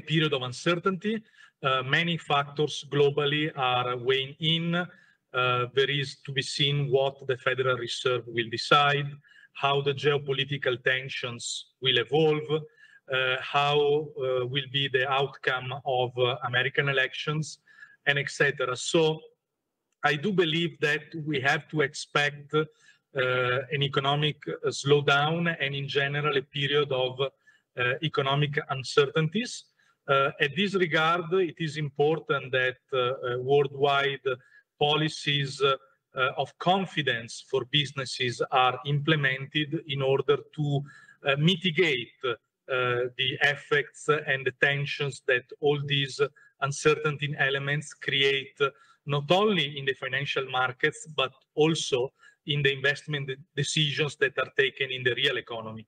period of uncertainty. Many factors globally are weighing in. There is to be seen what the Federal Reserve will decide, how the geopolitical tensions will evolve, how will be the outcome of American elections, and etc. So I do believe that we have to expect an economic slowdown and in general a period of economic uncertainties. At this regard, it is important that worldwide policies of confidence for businesses are implemented in order to mitigate the effects and the tensions that all these uncertainty elements create, not only in the financial markets, but also in the investment decisions that are taken in the real economy.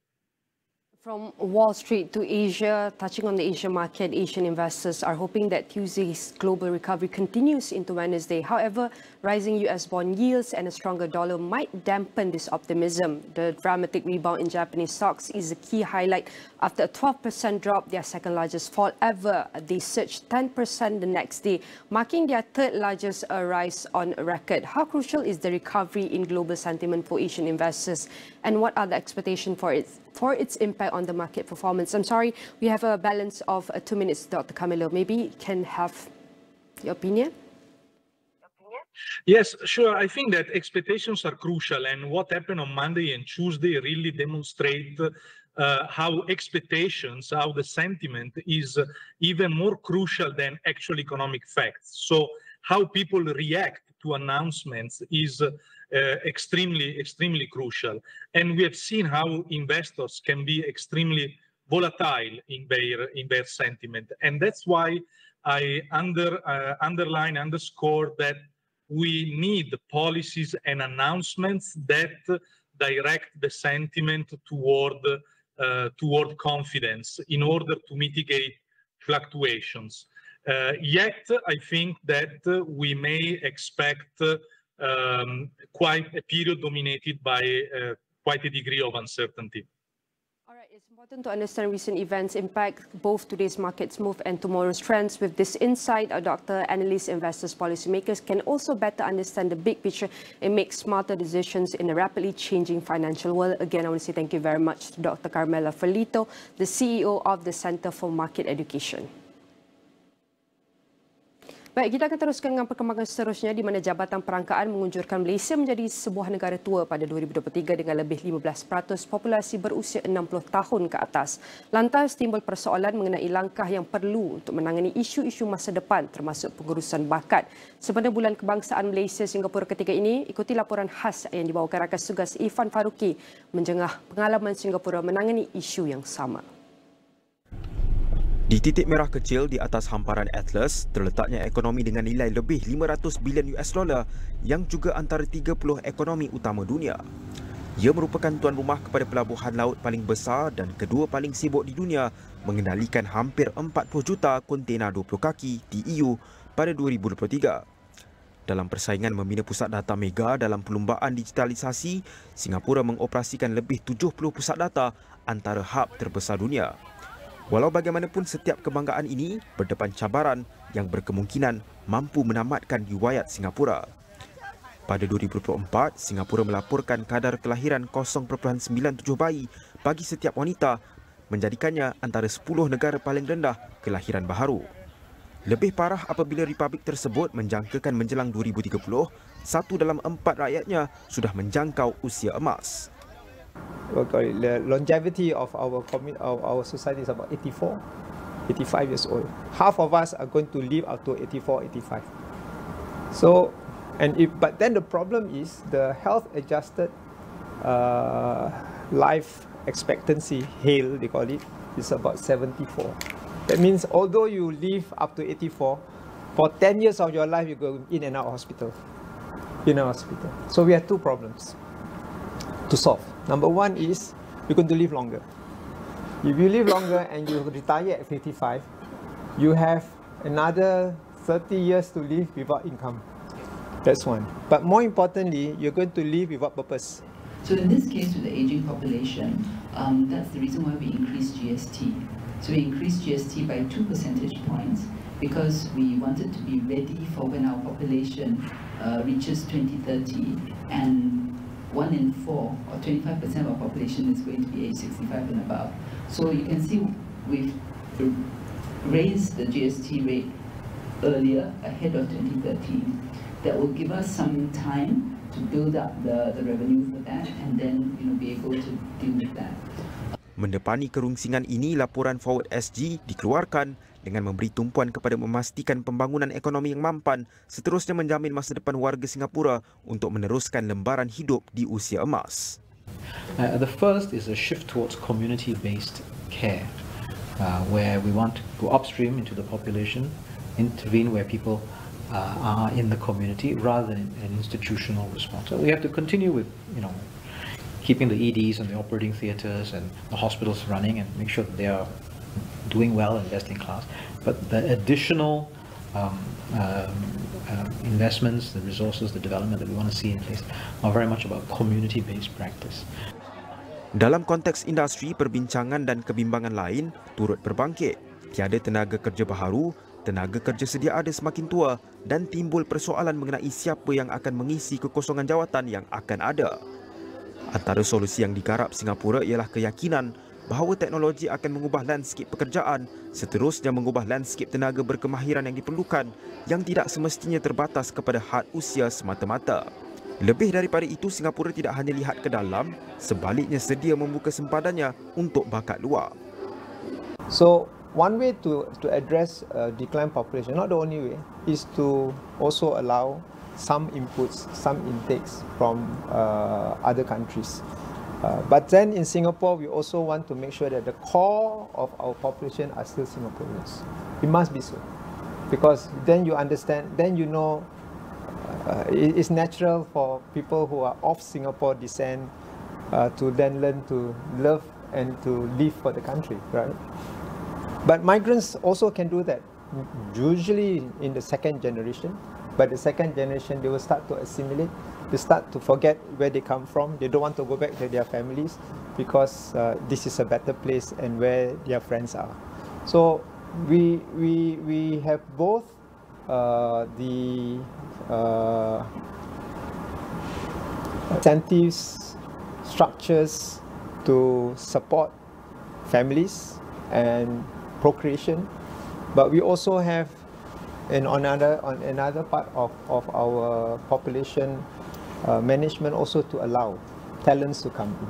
From Wall Street to Asia, touching on the Asian market, Asian investors are hoping that Tuesday's global recovery continues into Wednesday. However, rising US bond yields and a stronger dollar might dampen this optimism. The dramatic rebound in Japanese stocks is a key highlight. After a 12% drop, their second largest fall ever, they surged 10% the next day, marking their third largest rise on record. How crucial is the recovery in global sentiment for Asian investors, and what are the expectations for its impact on the market performance? I'm sorry, we have a balance of 2 minutes, Dr. Camilo. Maybe you can have your opinion? Yes, sure. I think that expectations are crucial, and what happened on Monday and Tuesday really demonstrate how expectations, how the sentiment is even more crucial than actual economic facts. So how people react to announcements is extremely crucial. And we have seen how investors can be extremely volatile in their sentiment. And that's why I underscore that we need policies and announcements that direct the sentiment toward confidence in order to mitigate fluctuations. Yet, I think that we may expect quite a period dominated by quite a degree of uncertainty. All right, it's important to understand recent events impact both today's markets move and tomorrow's trends. With this insight, Dr. Analisis, investors, policymakers can also better understand the big picture and make smarter decisions in a rapidly changing financial world. Again, I want to say thank you very much to Dr. Carmela Ferlito, the CEO of the Centre for Market Education. Baik, kita akan teruskan dengan perkembangan seterusnya di mana Jabatan Perangkaan mengunjurkan Malaysia menjadi sebuah negara tua pada 2023 dengan lebih 15% populasi berusia 60 tahun ke atas. Lantas timbul persoalan mengenai langkah yang perlu untuk menangani isu-isu masa depan termasuk pengurusan bakat. Sebenarnya Bulan Kebangsaan Malaysia Singapura ketiga ini, ikuti laporan khas yang dibawakan rakan tugas Irfan Faruqi menjengah pengalaman Singapura menangani isu yang sama. Di titik merah kecil di atas hamparan Atlas terletaknya ekonomi dengan nilai lebih 500 bilion US dollar yang juga antara 30 ekonomi utama dunia. Ia merupakan tuan rumah kepada pelabuhan laut paling besar dan kedua paling sibuk di dunia, mengendalikan hampir 40 juta kontena 20 kaki di EU pada 2023. Dalam persaingan membina pusat data mega dalam perlumbaan digitalisasi, Singapura mengoperasikan lebih 70 pusat data antara hub terbesar dunia. Walau bagaimanapun, setiap kebanggaan ini berdepan cabaran yang berkemungkinan mampu menamatkan riwayat Singapura. Pada 2024, Singapura melaporkan kadar kelahiran 0.97 bayi bagi setiap wanita, menjadikannya antara 10 negara paling rendah kelahiran baharu. Lebih parah apabila republik tersebut menjangkakan menjelang 2030, 1 dalam 4 rakyatnya sudah menjangkau usia emas. The longevity of our society is about 85 years old. Half of us are going to live up to 84, 85. So, but then the problem is the health adjusted life expectancy, HALE they call it, is about 74. That means although you live up to 84, for 10 years of your life you go in and out of hospital. So we have two problems to solve. Number one is you're going to live longer. If you live longer and you retire at 55, you have another 30 years to live without income. That's one. But more importantly, you're going to live without purpose. So in this case, with the aging population, that's the reason why we increased GST. So we increased GST by 2 percentage points because we wanted to be ready for when our population reaches 2030 and 1 in 4 or 25% of our population is going to be age 65 and above. So you can see we've raised the GST rate earlier, ahead of 2013. That will give us some time to build up the revenue for that and then be able to deal with that. Mendepani kerungsingan ini, laporan Forward SG dikeluarkan dengan memberi tumpuan kepada memastikan pembangunan ekonomi yang mampan, seterusnya menjamin masa depan warga Singapura untuk meneruskan lembaran hidup di usia emas. The first is a shift towards community-based care, where we want to go upstream into the population, intervene where people are in the community rather than an institutional response. So we have to continue with, keeping the EDs and the operating theatres and the hospitals running and make sure that they are doing well and best in class. But the additional investments, the resources, the development that we want to see in place are very much about community-based practice. Dalam konteks industri, perbincangan dan kebimbangan lain turut berbangkit. Tiada tenaga kerja baharu, tenaga kerja sedia ada semakin tua dan timbul persoalan mengenai siapa yang akan mengisi kekosongan jawatan yang akan ada. Antara solusi yang digarap Singapura ialah keyakinan bahawa teknologi akan mengubah lanskip pekerjaan, seterusnya mengubah lanskip tenaga berkemahiran yang diperlukan yang tidak semestinya terbatas kepada had usia semata-mata. Lebih daripada itu, Singapura tidak hanya lihat ke dalam, sebaliknya sedia membuka sempadannya untuk bakat luar. So, one way to address decline population, not the only way, is to also allow some inputs, some intakes from other countries. But then in Singapore, we also want to make sure that the core of our population are still Singaporeans. It must be so. Because then you understand, then you know it's natural for people who are of Singapore descent to then learn to love and to live for the country, right? But migrants also can do that, usually in the second generation. But the second generation, they will start to assimilate. They start to forget where they come from. They don't want to go back to their families because this is a better place and where their friends are. So we have both the incentives, structures to support families and procreation, but we also have on another part of our population management also to allow talents to come in,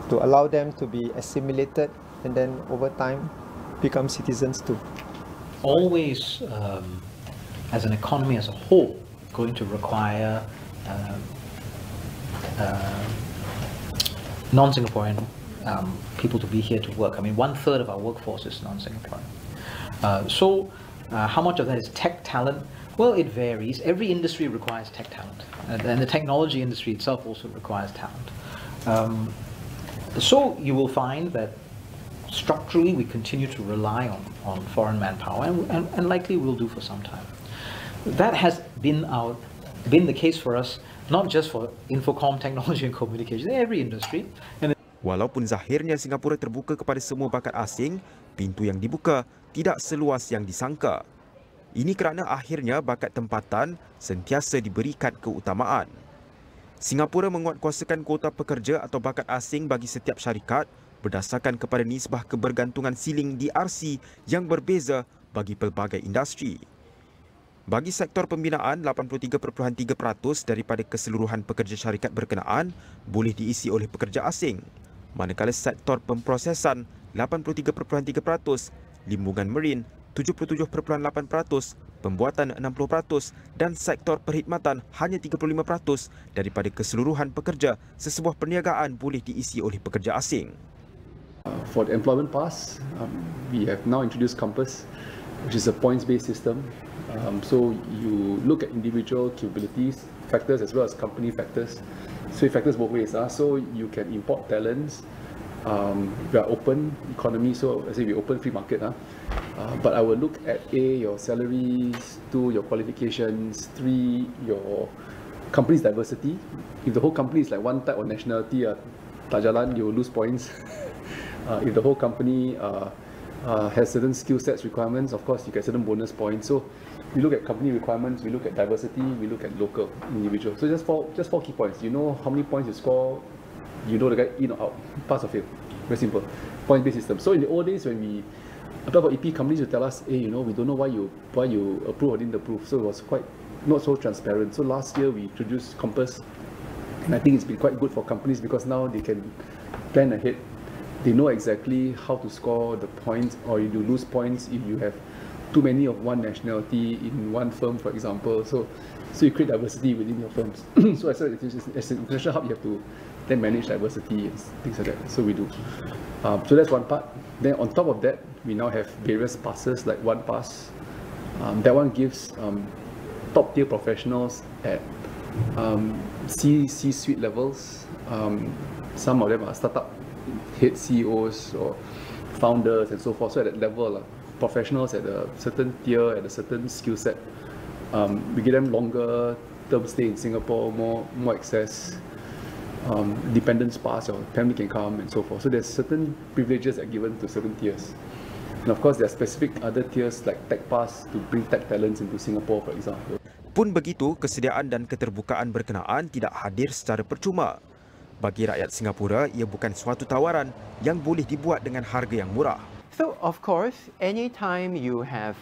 to allow them to be assimilated and then over time become citizens too. Always, as an economy as a whole, going to require non-Singaporean people to be here to work. I mean, 1/3 of our workforce is non-Singaporean. So how much of that is tech talent? Well, it varies. Every industry requires tech talent, and the technology industry itself also requires talent. So you will find that structurally we continue to rely on foreign manpower, and likely will do for some time. That has been the case for us, not just for Infocom, technology and communication, every industry. And walaupun zahirnya Singapura terbuka kepada semua bakat asing, pintu yang dibuka tidak seluas yang disangka. Ini kerana akhirnya bakat tempatan sentiasa diberikan keutamaan. Singapura menguatkuasakan kuota pekerja atau bakat asing bagi setiap syarikat berdasarkan kepada nisbah kebergantungan siling DRC yang berbeza bagi pelbagai industri. Bagi sektor pembinaan, 83.3% daripada keseluruhan pekerja syarikat berkenaan boleh diisi oleh pekerja asing, manakala sektor pemprosesan 83.3%, limbungan marin 77.8%, pembuatan 60% dan sektor perkhidmatan hanya 35% daripada keseluruhan pekerja sesebuah perniagaan boleh diisi oleh pekerja asing. For the employment pass, we have now introduced Compass, which is a points-based system. So you look at individual capabilities, factors as well as company factors. So it factors both ways. So you can import talents. We are open economy, so I say we open free market. But I will look at your salaries, 2, your qualifications, 3, your company's diversity. If the whole company is like one type of nationality, tak jalan, you will lose points. If the whole company has certain skill sets requirements, of course you get certain bonus points. So we look at company requirements, we look at diversity, we look at local individual. So just four key points. You know how many points you score, you know the guy in or out, pass or fail. Very simple. Point-based system. So in the old days when we apply for EP, companies would tell us, hey, you know, we don't know why you approve or didn't approve. So it was quite not so transparent. So last year we introduced Compass, and I think it's been quite good for companies because now they can plan ahead. They know exactly how to score the points, or you do lose points if you have too many of one nationality in one firm, for example. So you create diversity within your firms. So as an international hub, you have to then manage diversity and things like that. So we do. So that's one part. Then on top of that, we now have various passes like One Pass. That one gives top tier professionals at C-suite levels. Some of them are startup head CEOs or founders and so forth. So at that level, professionals at a certain tier, at a certain skill set, we give them longer term stay in Singapore, more access, dependence pass, your family can come and so forth. So there's certain privileges that are given to certain tiers. And of course, there are specific other tiers like tech pass to bring tech talents into Singapore, for example. Pun begitu, kesediaan dan keterbukaan berkenaan tidak hadir secara percuma. Bagi rakyat Singapura, ia bukan suatu tawaran yang boleh dibuat dengan harga yang murah. So, of course, anytime you have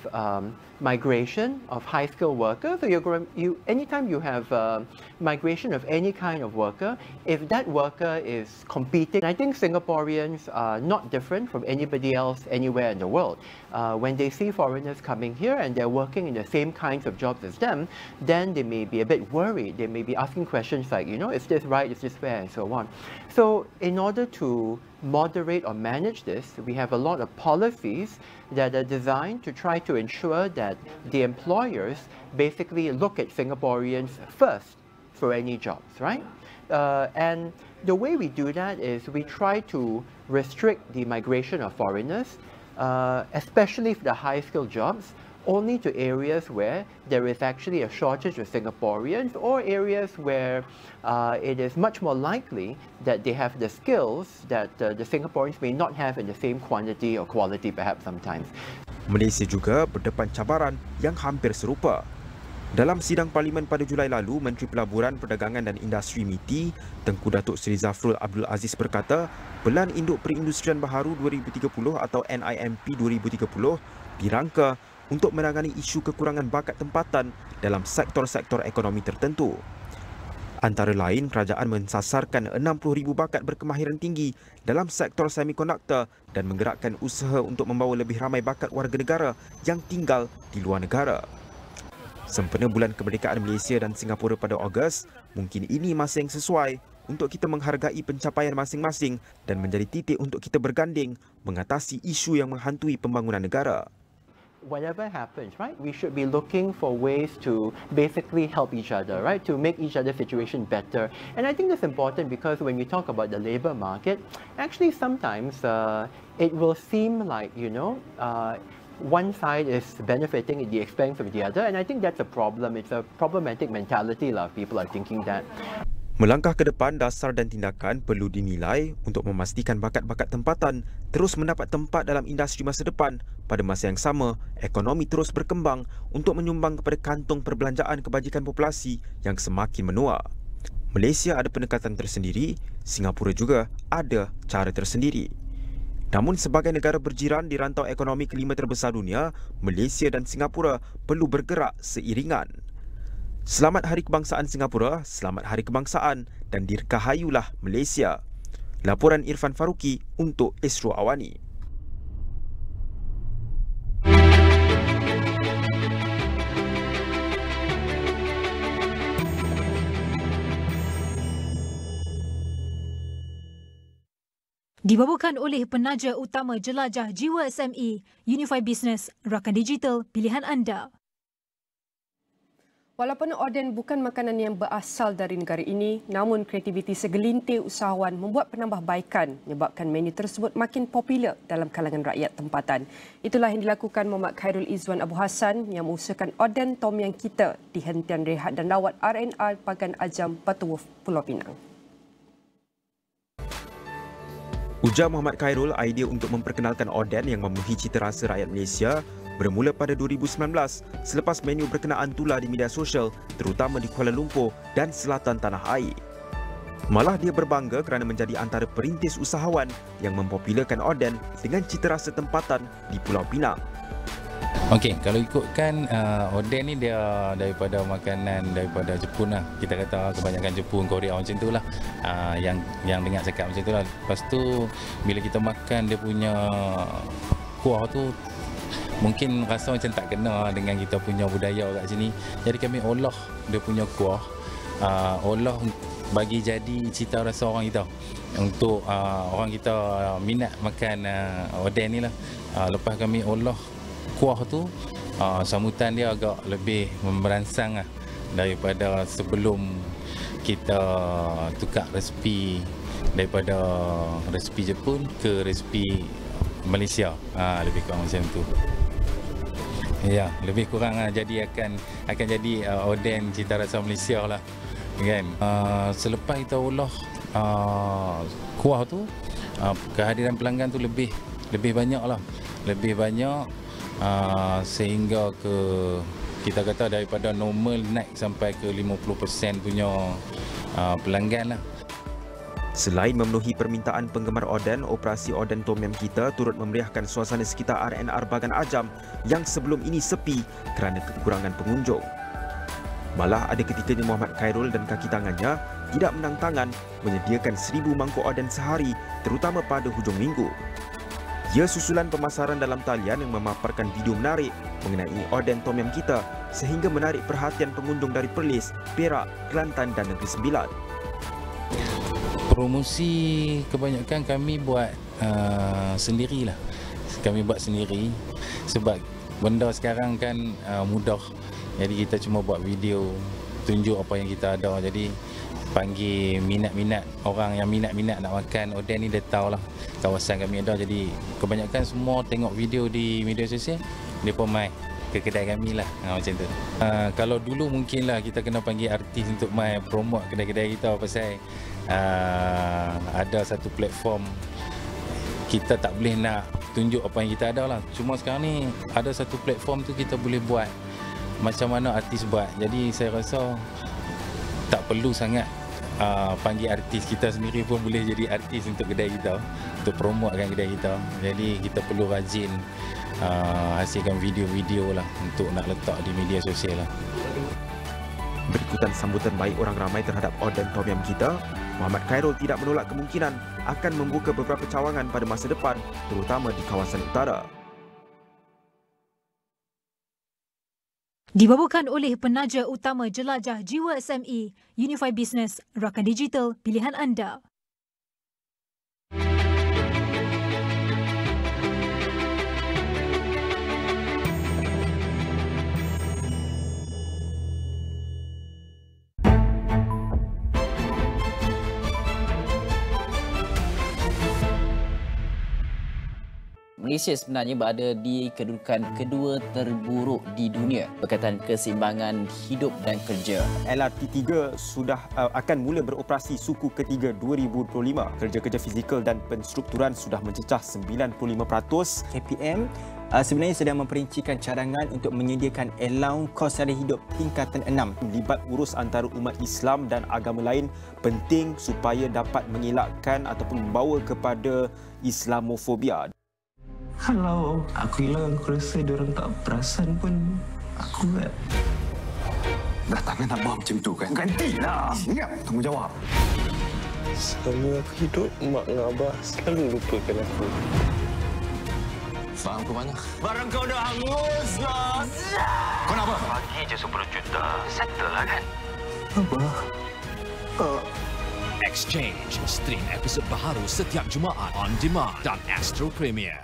migration of high-skilled workers, so anytime you have migration of any kind of worker, if that worker is competing, I think Singaporeans are not different from anybody else anywhere in the world. When they see foreigners coming here and they're working in the same kinds of jobs as them, then they may be a bit worried. They may be asking questions like, is this right, is this fair, and so on. So, in order to moderate or manage this, we have a lot of policies that are designed to try to ensure that the employers basically look at Singaporeans first for any jobs, right? And the way we do that is we try to restrict the migration of foreigners, especially for the high-skilled jobs, only to areas where there is actually a shortage of Singaporeans or areas where it is much more likely that they have the skills that the Singaporeans may not have in the same quantity or quality perhaps sometimes. Malaysia juga berdepan cabaran yang hampir serupa. Dalam sidang Parlimen pada Julai lalu, Menteri Pelaburan, Perdagangan dan Industri MITI, Tengku Datuk Seri Zafrul Abdul Aziz berkata, Pelan Induk Perindustrian Baharu 2030 atau NIMP 2030 dirangka untuk menangani isu kekurangan bakat tempatan dalam sektor-sektor ekonomi tertentu. Antara lain, kerajaan mensasarkan 60,000 bakat berkemahiran tinggi dalam sektor semikonduktor dan menggerakkan usaha untuk membawa lebih ramai bakat warga negara yang tinggal di luar negara. Sempena Bulan Kemerdekaan Malaysia dan Singapura pada Ogos, mungkin ini masa yang sesuai untuk kita menghargai pencapaian masing-masing dan menjadi titik untuk kita berganding mengatasi isu yang menghantui pembangunan negara. Whatever happens, right, we should be looking for ways to basically help each other, right, to make each other's situation better. And I think that's important because when we talk about the labour market, actually sometimes it will seem like, one side is benefiting at the expense of the other, and I think that's a problem. It's a problematic mentality. A lot of people are thinking that. Melangkah ke depan, dasar dan tindakan perlu dinilai untuk memastikan bakat-bakat tempatan terus mendapat tempat dalam industri masa depan. Pada masa yang sama, ekonomi terus berkembang untuk menyumbang kepada kantong perbelanjaan kebajikan populasi yang semakin menua. Malaysia ada pendekatan tersendiri, Singapura juga ada cara tersendiri. Namun sebagai negara berjiran di rantau ekonomi kelima terbesar dunia, Malaysia dan Singapura perlu bergerak seiringan. Selamat Hari Kebangsaan Singapura, selamat Hari Kebangsaan dan dirgahayulah Malaysia. Laporan Irfan Faruqi untuk Astro AWANI. Dibawakan oleh penaja utama jelajah jiwa SME, Unify Business, rakan digital pilihan anda. Walaupun orden bukan makanan yang berasal dari negara ini, namun kreativiti segelintir usahawan membuat penambahbaikan menyebabkan menu tersebut makin popular dalam kalangan rakyat tempatan. Itulah yang dilakukan Muhammad Khairul Izzuan Abu Hassan yang mengusahakan orden Tom Yang Kita di Hentian Rehat dan Rawat RNR Pagan Ajam, Batu Wuf, Pulau Pinang. Ujar Muhammad Khairul, idea untuk memperkenalkan orden yang memenuhi cita rasa rakyat Malaysia bermula pada 2019 selepas menu berkenaan tular di media sosial terutama di Kuala Lumpur dan selatan tanah air. Malah dia berbangga kerana menjadi antara perintis usahawan yang mempopularkan orden dengan cita rasa tempatan di Pulau Pinang. Okey, kalau ikutkan orden ni dia daripada makanan daripada Jepun lah. Kita kata kebanyakan Jepun, Korea macam tu lah. Yang dengar cakap macam tu lah. Lepas tu bila kita makan dia punya kuah tu mungkin rasa macam tak kena dengan kita punya budaya kat sini. Jadi kami olah dia punya kuah, olah bagi jadi cita rasa orang kita. Untuk orang kita minat makan orden ni lah. Lepas kami olah kuah tu, sambutan dia agak lebih merangsang lah. daripada sebelum kita tukar resipi daripada resipi Jepun ke resipi Malaysia. Lebih kurang macam tu. Ya, lebih kurang jadi akan jadi oden cita rasa Malaysia lah. Kan? Selepas kita olah kuah tu, kehadiran pelanggan tu lebih banyak lah. Lebih banyak sehingga kita kata daripada normal naik sampai ke 50% punya pelanggan lah. Selain memenuhi permintaan penggemar oden, operasi oden Tom Yum kita turut memeriahkan suasana sekitar R&R Bagan Ajam yang sebelum ini sepi kerana kekurangan pengunjung. Malah ada ketikanya Muhammad Khairul dan kaki tangannya tidak menang tangan menyediakan 1,000 mangkuk oden sehari, terutama pada hujung minggu. Ia susulan pemasaran dalam talian yang memaparkan video menarik mengenai oden Tom Yum kita sehingga menarik perhatian pengunjung dari Perlis, Perak, Kelantan dan Negeri Sembilan. Promosi kebanyakan kami buat sendirilah. Kami buat sendiri sebab benda sekarang kan mudah. Jadi kita cuma buat video, tunjuk apa yang kita ada. Jadi panggil minat-minat, orang yang minat-minat nak makan oden ni, dia tahulah kawasan kami ada. Jadi kebanyakan semua tengok video di media sosial, dia pun mai ke kedai kami lah, macam tu. Kalau dulu mungkinlah kita kena panggil artis untuk mai promote kedai-kedai kita, pasal ada satu platform kita tak boleh nak tunjuk apa yang kita ada lah. Cuma sekarang ni ada satu platform tu kita boleh buat macam mana artis buat. Jadi saya rasa tak perlu sangat panggil artis, kita sendiri pun boleh jadi artis untuk kedai kita, untuk promotekan kedai kita. Jadi kita perlu rajin hasilkan video-video lah untuk nak letak di media sosial lah. Berikutan sambutan baik orang ramai terhadap oden Tom Yum kita, Muhammad Khairul tidak menolak kemungkinan akan membuka beberapa cawangan pada masa depan, terutama di kawasan utara. Dibawakan oleh penaja utama Jelajah Jiwa SME, Unify Business, rakan digital pilihan anda. Malaysia sebenarnya berada di kedudukan kedua terburuk di dunia berkaitan keseimbangan hidup dan kerja. LRT3 sudah akan mula beroperasi suku ketiga 2025. Kerja-kerja fizikal dan penstrukturan sudah mencecah 95%. KPM sebenarnya sedang memperincikan cadangan untuk menyediakan allowance kos sara hidup tingkatan 6. Libat urus antara umat Islam dan agama lain penting supaya dapat mengelakkan ataupun membawa kepada Islamofobia. Kalau aku hilang, aku rasa diorang tak perasan pun aku kan. Dah takkan nak buat macam tu kan? Gantilah! Ingat tanggungjawab. Selama aku hidup, mak dengan abah selalu lupakan aku. Faham ke mana? Barang kau dah hangus, Gos! Kau nak apa? Bagi je 10 juta. Settle lah kan? Abah. Exchange. Stream episod baharu setiap Jumaat on demand dan Astro Premier.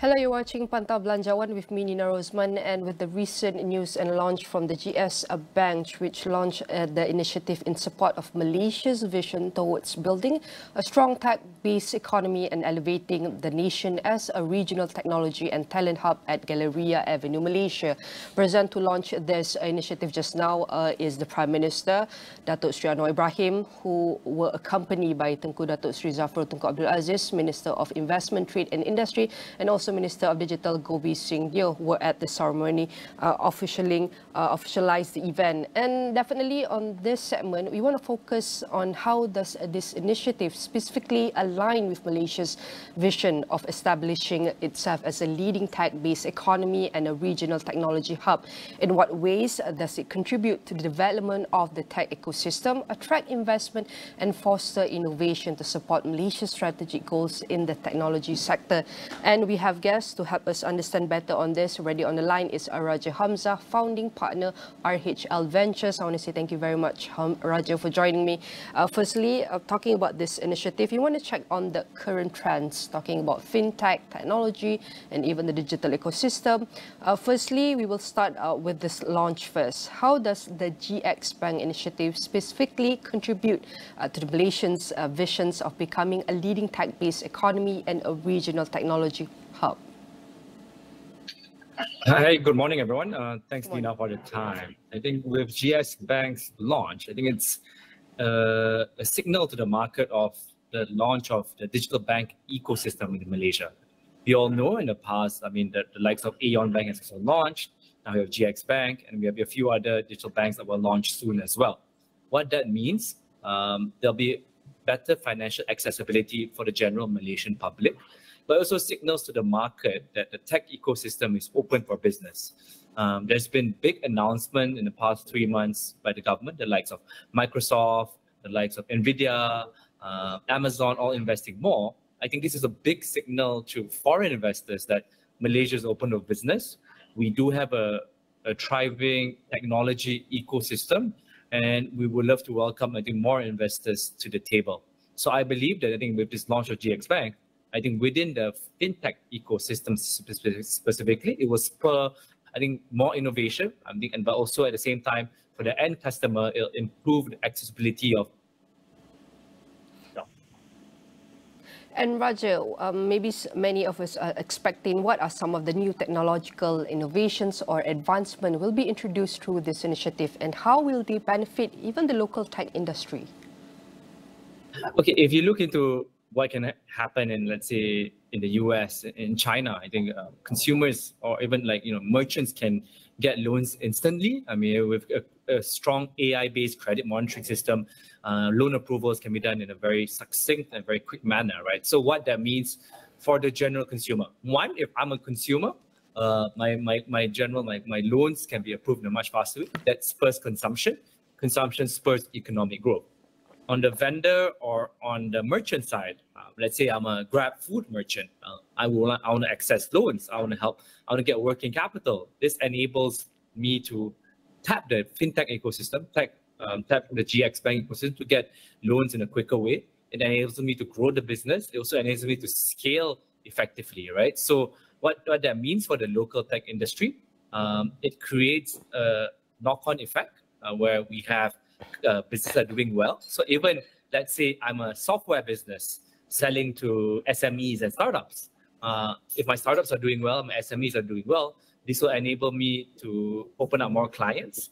Hello, you're watching Pantau Belanjawan with me, Nina Rozman, and with the recent news and launch from the GS Bank, which launched the initiative in support of Malaysia's vision towards building a strong tech-based economy and elevating the nation as a regional technology and talent hub at Galleria Avenue, Malaysia. Present to launch this initiative just now is the Prime Minister, Datuk Sri Anwar Ibrahim, who were accompanied by Tengku Datuk Sri Zafrul Tunku Abdul Aziz, Minister of Investment, Trade and Industry, and also Minister of Digital Gobi Singh Yeo were at the ceremony officialized the event. And definitely on this segment, we want to focus on how does this initiative specifically align with Malaysia's vision of establishing itself as a leading tech-based economy and a regional technology hub. In what ways does it contribute to the development of the tech ecosystem, attract investment and foster innovation to support Malaysia's strategic goals in the technology sector? And we have guest to help us understand better on this. Already on the line is Raja Hamzah, founding partner, RHL Ventures. I want to say thank you very much, Raja, for joining me. Firstly, talking about this initiative, you want to check on the current trends, talking about fintech, technology, and even the digital ecosystem. Firstly, we will start with this launch first. How does the GX Bank initiative specifically contribute to the Malaysians' visions of becoming a leading tech-based economy and a regional technology hub? Hi, good morning, everyone. Thanks, Dina, for the time. I think with GX Bank's launch, I think it's a signal to the market of the launch of the digital bank ecosystem in Malaysia. We all know in the past, I mean, the likes of Aeon Bank has also launched. Now we have GX Bank, and we have a few other digital banks that will launch soon as well. What that means, there'll be better financial accessibility for the general Malaysian public, but also signals to the market that the tech ecosystem is open for business. There's been big announcement in the past 3 months by the government, the likes of Microsoft, the likes of Nvidia, Amazon, all investing more. I think this is a big signal to foreign investors that Malaysia is open for business. We do have a thriving technology ecosystem, and we would love to welcome, I think, more investors to the table. So I believe that I think with this launch of GX Bank, I think within the fintech ecosystem specifically, it will spur, I think, more innovation. I think, but also at the same time, for the end customer, it'll improve the accessibility of. And Raja, maybe many of us are expecting what are some of the new technological innovations or advancement will be introduced through this initiative, and how will they benefit even the local tech industry? Okay, if you look into what can happen in, let's say, in the US, in China, I think consumers or even merchants can get loans instantly. I mean, with a strong AI-based credit monitoring system, loan approvals can be done in a very succinct and very quick manner, right? So what that means for the general consumer, one, if I'm a consumer, my loans can be approved in a much faster way. That spurs consumption. Consumption spurs economic growth. On the vendor or on the merchant side, let's say I'm a Grab food merchant, I want to access loans. I want to help. I want to get working capital. This enables me to tap the fintech ecosystem, tap the GX Bank ecosystem to get loans in a quicker way. It enables me to grow the business. It also enables me to scale effectively, right? So what that means for the local tech industry, it creates a knock-on effect where we have businesses are doing well. So even, let's say I'm a software business selling to SMEs and startups. If my startups are doing well, my SMEs are doing well, this will enable me to open up more clients,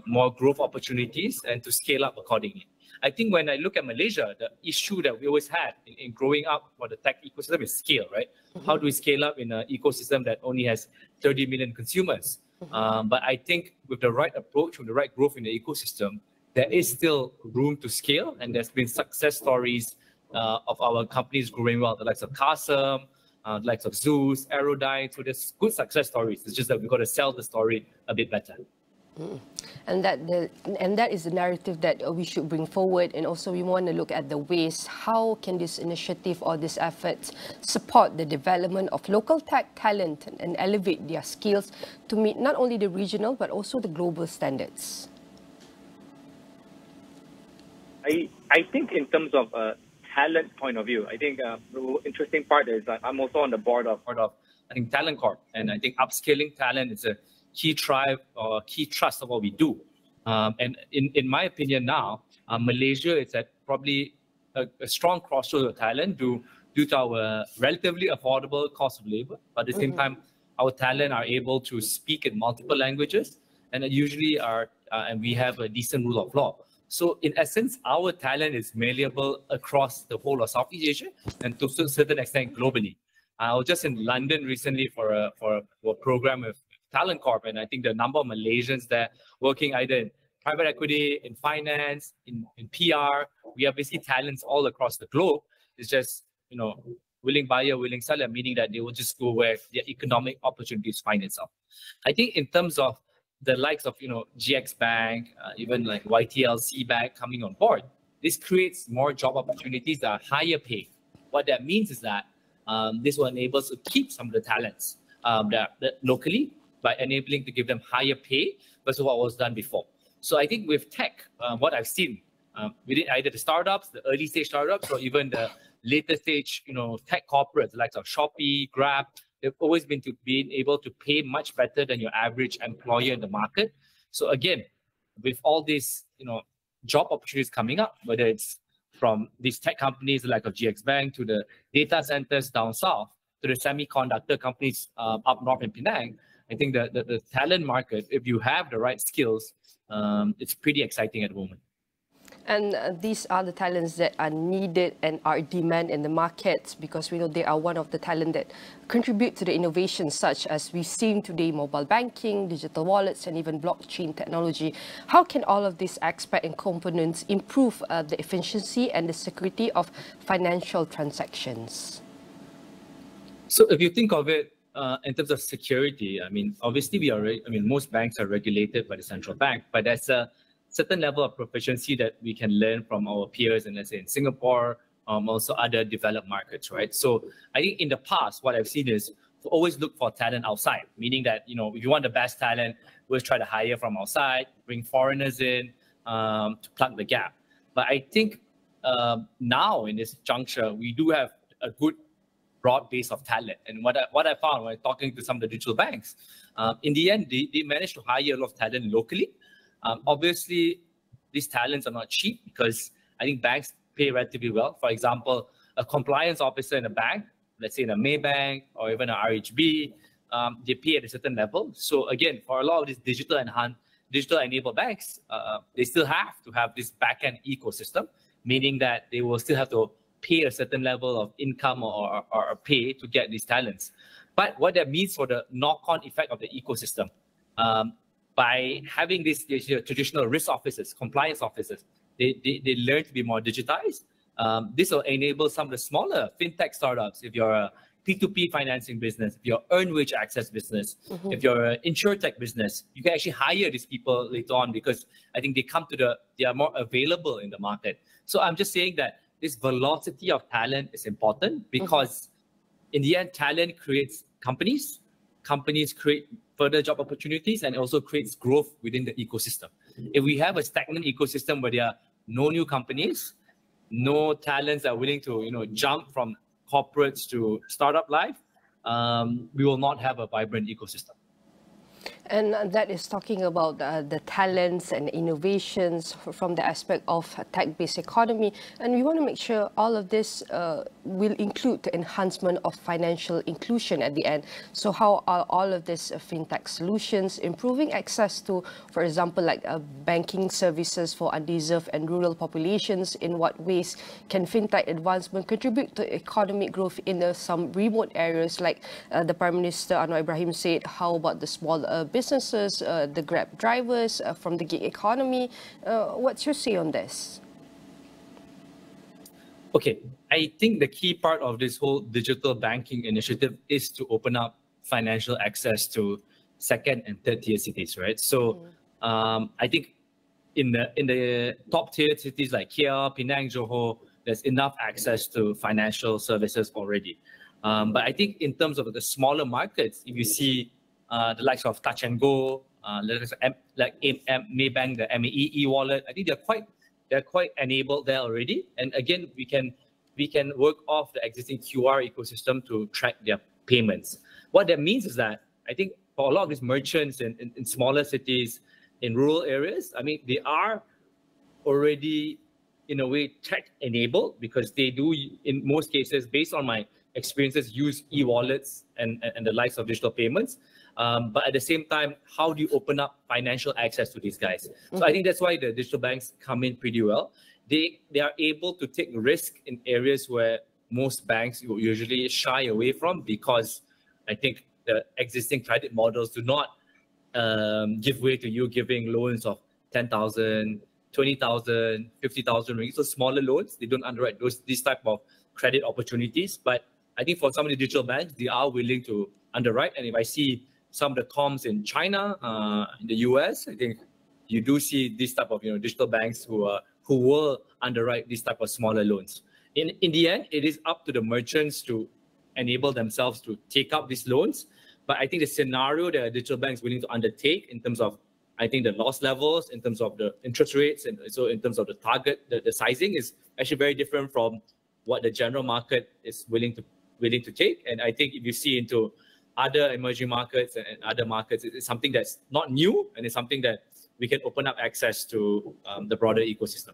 more growth opportunities, and to scale up accordingly. I think when I look at Malaysia, the issue that we always had in growing up for the tech ecosystem is scale, right? Mm-hmm. How do we scale up in an ecosystem that only has 30 million consumers? Mm-hmm. But I think with the right approach, with the right growth in the ecosystem, there is still room to scale, and there's been success stories of our companies growing well, the likes of Kasem, the likes of Zeus, Aerodyne. So there's good success stories. It's just that we've got to sell the story a bit better. And that is the narrative that we should bring forward. And also we want to look at the ways, how can this initiative or this effort support the development of local tech talent and elevate their skills to meet not only the regional but also the global standards? I think in terms of talent point of view, I think the interesting part is that I'm also on the board of I think Talent Corp, and I think upscaling talent is a key drive or key thrust of what we do. And in my opinion now, Malaysia is at probably a strong crossroads of talent due to our relatively affordable cost of labor, but at the same time, our talent are able to speak in multiple languages, and usually and we have a decent rule of law. So in essence, our talent is malleable across the whole of Southeast Asia and to a certain extent globally. I was just in London recently for a program with Talent Corp, and I think the number of Malaysians there working either in private equity, in finance, in PR, we have basically talents all across the globe. It's just, willing buyer, willing seller, meaning that they will just go where their economic opportunities find itself. I think in terms of the likes of, GX Bank, even like YTLC Bank coming on board, this creates more job opportunities that are higher paid. What that means is that this will enable us to keep some of the talents that locally by enabling to give them higher pay versus what was done before. So I think with tech, what I've seen within either the startups, the early stage startups, or even the later stage, tech corporates like Shopee, Grab, they've always been able to pay much better than your average employer in the market. So again, with all these, job opportunities coming up, whether it's from these tech companies like of GX Bank to the data centers down south to the semiconductor companies up north in Penang, I think the talent market, if you have the right skills, it's pretty exciting at the moment. And these are the talents that are needed and are in demand in the market, because we know they are one of the talent that contribute to the innovations such as we've seen today, mobile banking, digital wallets, and even blockchain technology. How can all of these aspects and components improve the efficiency and the security of financial transactions? So if you think of it in terms of security, obviously most banks are regulated by the central bank, but there's a certain level of proficiency that we can learn from our peers in, let's say, in Singapore, also other developed markets, right? So I think in the past, what I've seen is to always look for talent outside, meaning that, if you want the best talent, we'll try to hire from outside, bring foreigners in to plug the gap. But I think now in this juncture, we do have a good broad base of talent. And what I found when talking to some of the digital banks, in the end, they managed to hire a lot of talent locally. Obviously, these talents are not cheap because I think banks pay relatively well. For example, a compliance officer in a bank, let's say in a Maybank or even a RHB, they pay at a certain level. So again, for a lot of these digital-enabled banks, they still have to have this back-end ecosystem, meaning that they will still have to pay a certain level of income or pay to get these talents. But what that means for the knock-on effect of the ecosystem, by having these traditional risk officers, compliance officers, they learn to be more digitized. This will enable some of the smaller fintech startups. If you're a P2P financing business, if you're earned wage access business, if you're an insurtech business, you can actually hire these people later on because I think they are more available in the market. So I'm just saying that this velocity of talent is important because in the end, talent creates companies. Companies create further job opportunities and also creates growth within the ecosystem. If we have a stagnant ecosystem where there are no new companies, no talents that are willing to jump from corporates to startup life, we will not have a vibrant ecosystem. And that is talking about the talents and innovations from the aspect of tech-based economy. And we want to make sure all of this will include the enhancement of financial inclusion at the end. So how are all of these fintech solutions improving access to, for example, like banking services for undeserved and rural populations? In what ways can fintech advancement contribute to economic growth in some remote areas, like the Prime Minister Anwar Ibrahim said? How about the small businesses, the Grab drivers from the gig economy? What's your say on this? Okay, I think the key part of this whole digital banking initiative is to open up financial access to second and third tier cities, right? So I think in the top tier cities like KL, Penang, Johor, there's enough access to financial services already. But I think in terms of the smaller markets, if you see the likes of Touch and Go, like Maybank, the MAE e-wallet, I think they're quite enabled there already. And again, we can work off the existing QR ecosystem to track their payments. What that means is that I think for a lot of these merchants in smaller cities, in rural areas, they are already in a way tech enabled because they do, in most cases, based on my experiences, use e-wallets and the likes of digital payments. But at the same time, how do you open up financial access to these guys? So I think that's why the digital banks come in pretty well. They are able to take risk in areas where most banks usually shy away from because I think the existing credit models do not give way to you giving loans of 10,000, 20,000, 50,000 ringgit. So smaller loans, they don't underwrite these type of credit opportunities. But I think for some of the digital banks, they are willing to underwrite. And if I see some of the comms in China, in the US, I think you do see this type of digital banks who will underwrite these type of smaller loans. In the end, it is up to the merchants to enable themselves to take up these loans. But I think the scenario that a digital bank is willing to undertake in terms of, I think, the loss levels, in terms of the interest rates, and so in terms of the target, the sizing is actually very different from what the general market is willing to take. And I think if you see into other emerging markets and other markets, it's something that's not new, and it's something that we can open up access to the broader ecosystem.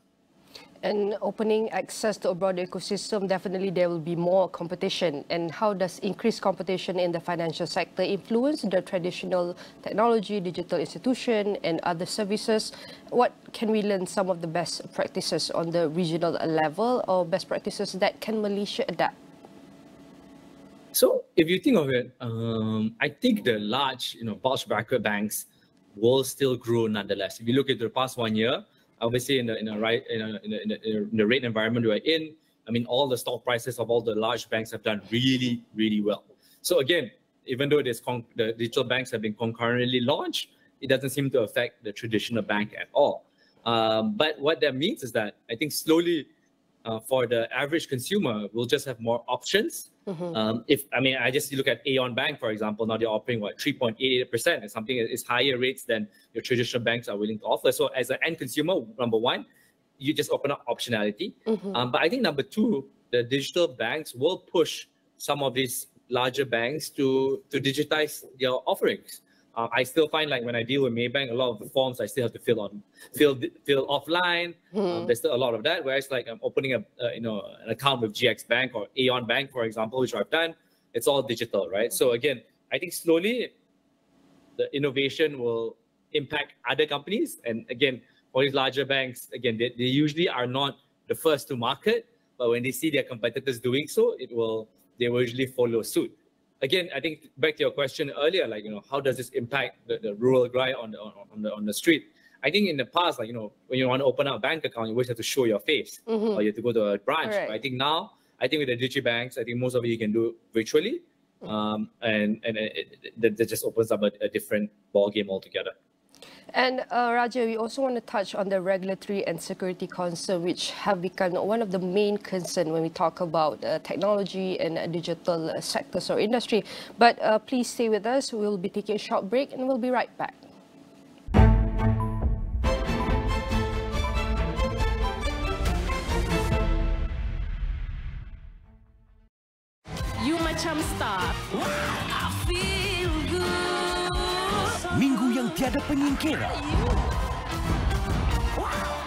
And opening access to a broader ecosystem, definitely there will be more competition. And how does increased competition in the financial sector influence the traditional technology, digital institution and other services? What can we learn some of the best practices on the regional level, or best practices that can Malaysia adapt? So if you think of it, I think the large, bulge bracket banks will still grow nonetheless. If you look at the past 1 year, obviously in the rate environment we're in, I mean, all the stock prices of all the large banks have done really, really well. So again, even though the digital banks have been concurrently launched, it doesn't seem to affect the traditional bank at all. But what that means is that I think slowly, for the average consumer, we'll just have more options. I just look at Aon Bank, for example. Now they're offering 3.88%. It's something that is higher rates than your traditional banks are willing to offer. So as an end consumer, number one, you just open up optionality. But I think number two, the digital banks will push some of these larger banks to digitize their offerings. I still find, like, when I deal with Maybank, a lot of the forms I still have to fill offline. There's still a lot of that. Whereas, like, I'm opening an account with GX Bank or Aon Bank, for example, which I've done, it's all digital, right? So again, I think slowly the innovation will impact other companies. And again, for these larger banks, again, they usually are not the first to market, but when they see their competitors doing so, they will usually follow suit. Again, I think back to your question earlier, like, how does this impact the rural guy on the street? I think in the past, like, when you want to open up a bank account, you always have to show your face, or you have to go to a branch. Right. I think now, with the digibanks, I think most of it you can do virtually, and that just opens up a different ball game altogether. And Raja, we also want to touch on the regulatory and security concern, which have become one of the main concerns when we talk about technology and digital sectors or industry. But please stay with us. We'll be taking a short break and we'll be right back. You macam star. I feel good. Minggu yang tiada penyingkiran.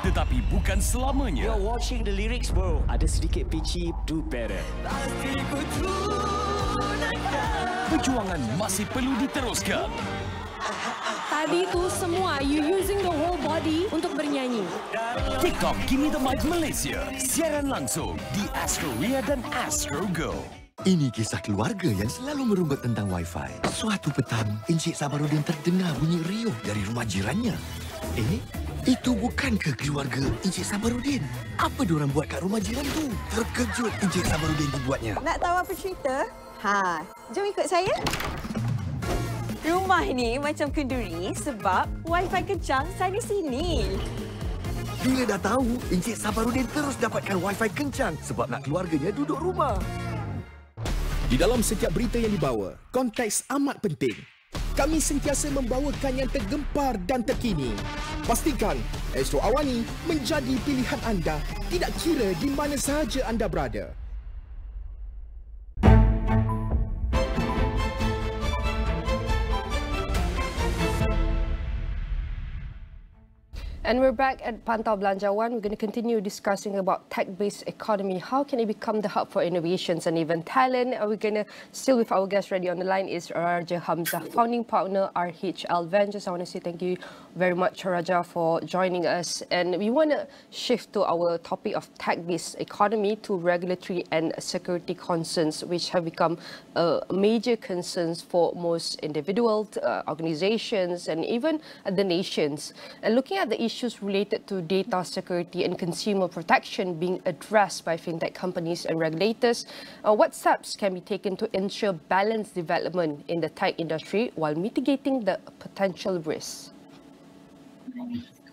Tetapi bukan selamanya. You're watching the lyrics, bro. Ada sedikit pitchy, do better. Perjuangan masih perlu diteruskan. Tadi tu semua, you using the whole body untuk bernyanyi. TikTok Gimme the Mic Malaysia. Siaran langsung di Astro Ria dan Astro Go. Ini kisah keluarga yang selalu merundut tentang Wi-Fi. Suatu petang, Encik Sabarudin terdengar bunyi riuh dari rumah jirannya. Itu bukan ke keluarga Encik Sabarudin? Apa diorang buat kat rumah jiran tu? Terkejut Encik Sabarudin dibuatnya. Nak tahu apa cerita? Jom ikut saya. Rumah ni macam kenduri sebab Wi-Fi kencang sana sini. Bila dah tahu, Encik Sabarudin terus dapatkan Wi-Fi kencang sebab nak keluarganya duduk rumah. Di dalam setiap berita yang dibawa, konteks amat penting. Kami sentiasa membawakan yang tergempar dan terkini. Pastikan Astro AWANI menjadi pilihan anda, tidak kira di mana sahaja anda berada. And we're back at Pantau Belanjawan. We're going to continue discussing about tech-based economy. How can it become the hub for innovations and even talent? We're going to, still with our guest ready on the line is Raja Hamzah, founding partner, RHL Ventures. I want to say thank you very much, Raja, for joining us. And we want to shift to our topic of tech-based economy to regulatory and security concerns, which have become major concerns for most individuals, organizations, and even the nations. And looking at the issues related to data security and consumer protection being addressed by fintech companies and regulators, what steps can be taken to ensure balanced development in the tech industry while mitigating the potential risks?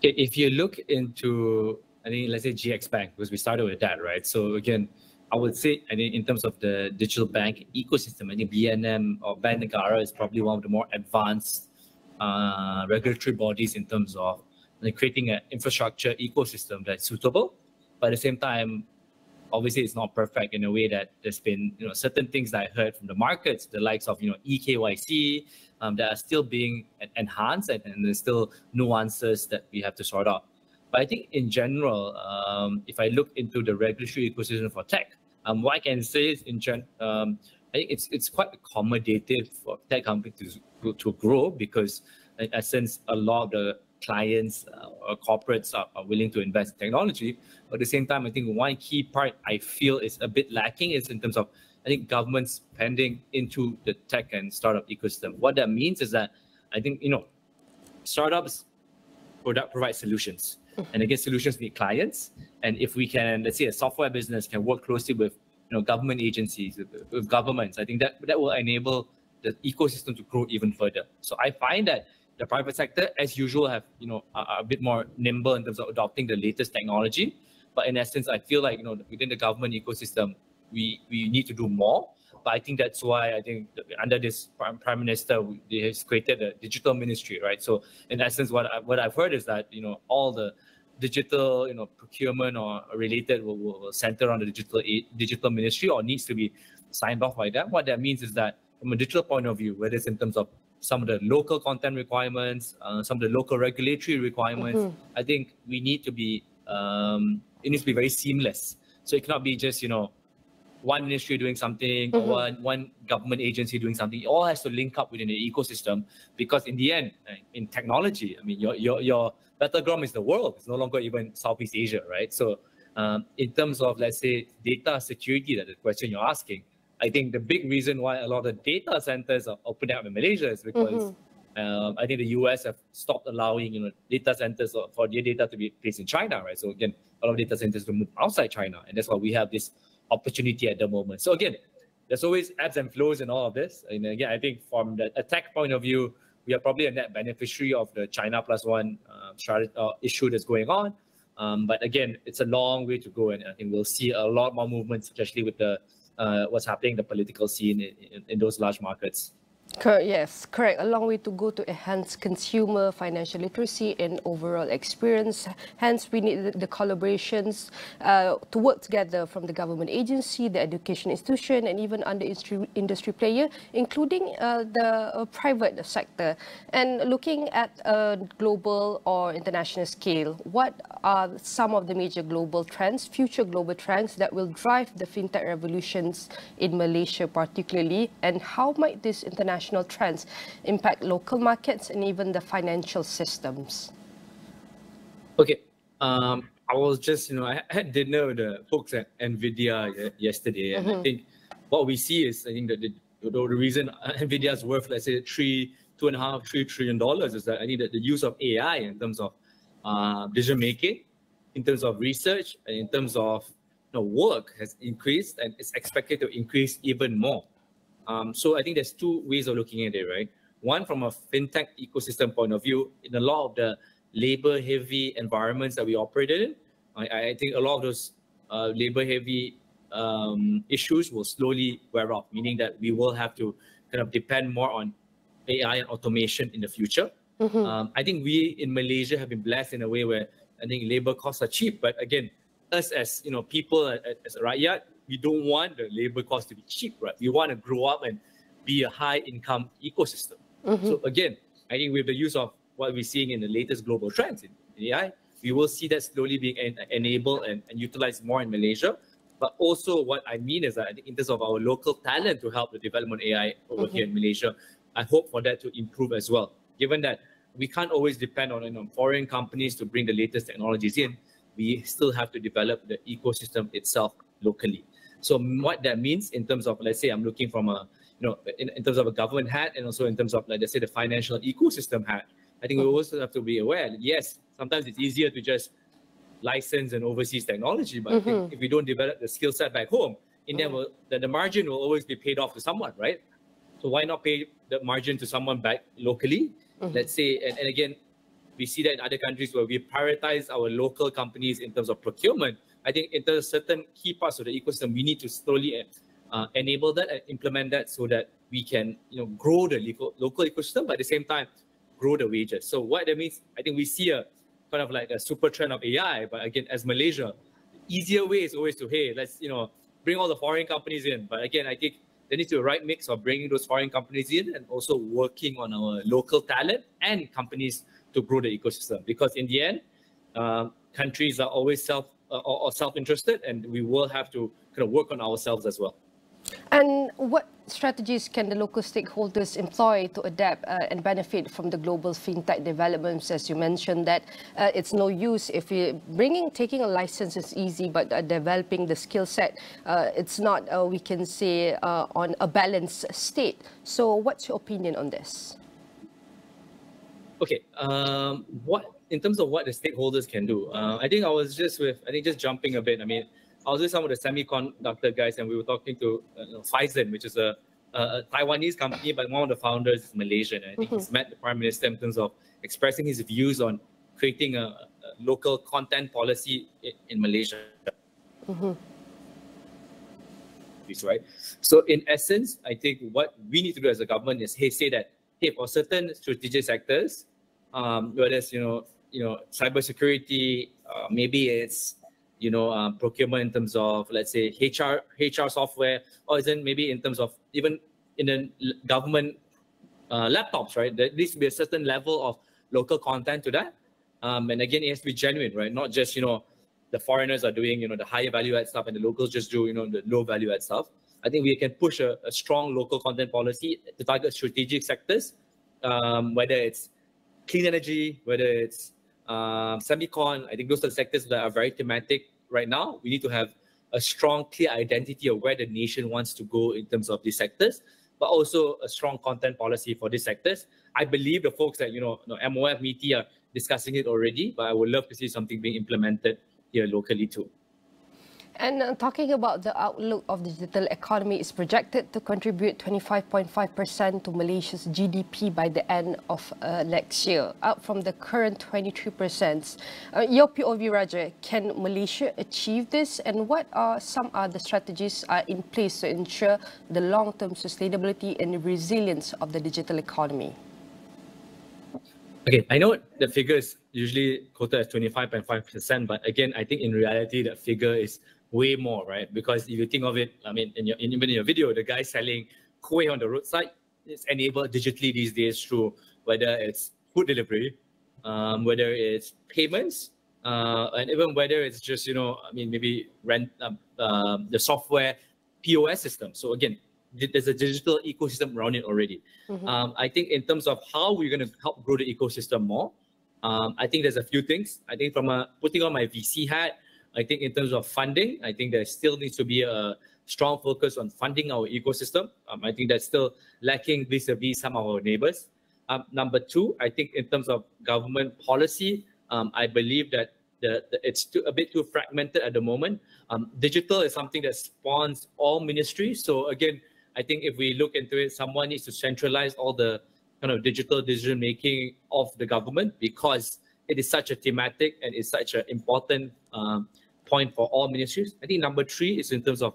If you look into, I think, let's say GX Bank, because we started with that, right? So again, I would say, I think in terms of the digital bank ecosystem, I think BNM or Bank Negara is probably one of the more advanced regulatory bodies in terms of creating an infrastructure ecosystem that's suitable. But at the same time, obviously it's not perfect in a way that there's been certain things that I heard from the markets, the likes of eKYC, that are still being enhanced, and there's still nuances that we have to sort out. But I think in general, if I look into the regulatory ecosystem for tech, what I can say is I think it's quite accommodative for tech companies to grow, because in essence, a lot of the clients or corporates are willing to invest in technology. But at the same time, I think one key part I feel is a bit lacking is in terms of, I think, government spending into the tech and startup ecosystem. What that means is that I think, startups provide solutions. And again, solutions need clients. And if we can, let's say a software business can work closely with government agencies, with governments, I think that will enable the ecosystem to grow even further. So I find that the private sector, as usual, are a bit more nimble in terms of adopting the latest technology. But in essence, I feel like within the government ecosystem, we need to do more. But I think that's why I think under this Prime Minister, they has created a digital ministry, right? So in essence, what I've heard is that all the digital procurement or related will center on the digital ministry, or needs to be signed off by them. What that means is that from a digital point of view, whether it's in terms of some of the local content requirements, some of the local regulatory requirements, I think we need to be, it needs to be very seamless. So it cannot be just, one ministry doing something, or one government agency doing something. It all has to link up within the ecosystem, because in the end, in technology, I mean, your battleground is the world. It's no longer even Southeast Asia, right? So in terms of, let's say, data security, that the question you're asking, I think the big reason why a lot of data centers are opening up in Malaysia is because I think the US have stopped allowing data centers for their data to be placed in China, right? So again, a lot of data centers to move outside China, and that's why we have this opportunity at the moment. So again, there's always ebbs and flows in all of this. And again, I think from the attack point of view, we are probably a net beneficiary of the China plus one issue that's going on. But again, it's a long way to go, and I think we'll see a lot more movement, especially with the what's happening in the political scene in those large markets. Yes, correct. A long way to go to enhance consumer financial literacy and overall experience. Hence, we need the collaborations to work together from the government agency, the education institution, and even other industry player, including the private sector. And looking at a global or international scale, what are some of the major global trends, future global trends that will drive the fintech revolutions in Malaysia particularly, and how might this international trends impact local markets and even the financial systems? Okay, I was just, I had dinner with the folks at NVIDIA yesterday, and I think what we see is, I think that the reason NVIDIA is worth, let's say, $2.5–3 trillion is that I think that the use of AI in terms of decision making, in terms of research, and in terms of work has increased, and it's expected to increase even more. So I think there's two ways of looking at it, right? One, from a fintech ecosystem point of view, in a lot of the labor-heavy environments that we operate in, I think a lot of those labor-heavy issues will slowly wear off, meaning that we will have to kind of depend more on AI and automation in the future. I think we in Malaysia have been blessed in a way where I think labor costs are cheap, but again, us as people as a rakyat, we don't want the labor cost to be cheap, right? We want to grow up and be a high-income ecosystem. So again, I think with the use of what we're seeing in the latest global trends in AI, we will see that slowly being enabled and utilized more in Malaysia. But also what I mean is that I think in terms of our local talent to help the development of AI over here in Malaysia, I hope for that to improve as well. Given that we can't always depend on foreign companies to bring the latest technologies in, we still have to develop the ecosystem itself locally. So what that means in terms of, let's say, I'm looking from a, in terms of a government hat, and also in terms of, like, let's say, the financial ecosystem hat, I think we also have to be aware that, yes, sometimes it's easier to just license and overseas technology, but I think if we don't develop the skill set back home, in the margin will always be paid off to someone, right? So why not pay the margin to someone back locally? Let's say, and again, we see that in other countries where we prioritize our local companies in terms of procurement, I think in the certain key parts of the ecosystem, we need to slowly enable that and implement that so that we can, grow the local ecosystem, but at the same time, grow the wages. So what that means, I think we see a kind of like a super trend of AI, but again, as Malaysia, the easier way is always to, hey, let's, bring all the foreign companies in. But again, I think there needs to be a right mix of bringing those foreign companies in and also working on our local talent and companies to grow the ecosystem. Because in the end, countries are always self-interested, and we will have to kind of work on ourselves as well. And what strategies can the local stakeholders employ to adapt and benefit from the global fintech developments? As you mentioned, that it's no use if you taking a license is easy, but developing the skill set, it's not, we can say, on a balanced state. So what's your opinion on this? Okay, in terms of what the stakeholders can do, I think just jumping a bit. I mean, I was with some of the semiconductor guys, and we were talking to Phison, which is a Taiwanese company, but one of the founders is Malaysian. And I think he's met the Prime Minister in terms of expressing his views on creating a local content policy in Malaysia. Right? So in essence, I think what we need to do as a government is say that, hey, for certain strategic sectors, whether it's cybersecurity, maybe it's procurement in terms of, let's say, HR software, or isn't maybe in terms of even in the government laptops, right? There needs to be a certain level of local content to that. And again, it has to be genuine, right? Not just, the foreigners are doing, the higher value add stuff and the locals just do, the low value add stuff. I think we can push a strong local content policy to target strategic sectors, whether it's clean energy, whether it's semicon. I think those are the sectors that are very thematic right now. We need to have a strong, clear identity of where the nation wants to go in terms of these sectors, but also a strong content policy for these sectors. I believe the folks that, MOF, MITI are discussing it already, but I would love to see something being implemented here locally too. And talking about the outlook of the digital economy, is projected to contribute 25.5% to Malaysia's GDP by the end of next year, up from the current 23%. Your POV, Raja, can Malaysia achieve this? And what are some other strategies in place to ensure the long-term sustainability and resilience of the digital economy? Okay, I know the figure is usually quoted as 25.5%, but again, I think in reality, that figure is way more, right? Because if you think of it, I mean, even in your video, the guy selling kueh on the roadside is enabled digitally these days through whether it's food delivery, whether it's payments, and even whether it's just, maybe rent the software POS system. So again, there's a digital ecosystem around it already. I think in terms of how we're going to help grow the ecosystem more, I think there's a few things. I think from putting on my VC hat, I think in terms of funding, I think there still needs to be a strong focus on funding our ecosystem. I think that's still lacking vis-a-vis some of our neighbors. Number two, I think in terms of government policy, I believe that it's a bit too fragmented at the moment. Digital is something that spawns all ministries. So again, I think if we look into it, someone needs to centralize all the kind of digital decision-making of the government, because it is such a thematic and it's such an important point for all ministries. I think number three is in terms of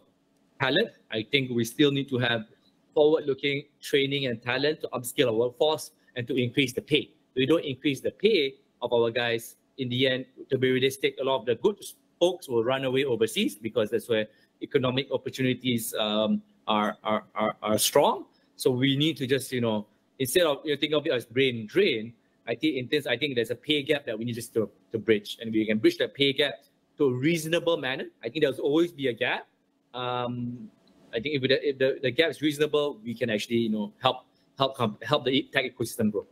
talent. I think we still need to have forward-looking training and talent to upskill our workforce and to increase the pay. If we don't increase the pay of our guys, in the end, to be realistic, a lot of the good folks will run away overseas, because that's where economic opportunities are strong. So we need to just, instead of thinking of it as brain drain, I think there's a pay gap that we need just to bridge, and we can bridge that pay gap to a reasonable manner. I think there'll always be a gap. I think if the gap is reasonable, we can actually help the tech ecosystem grow.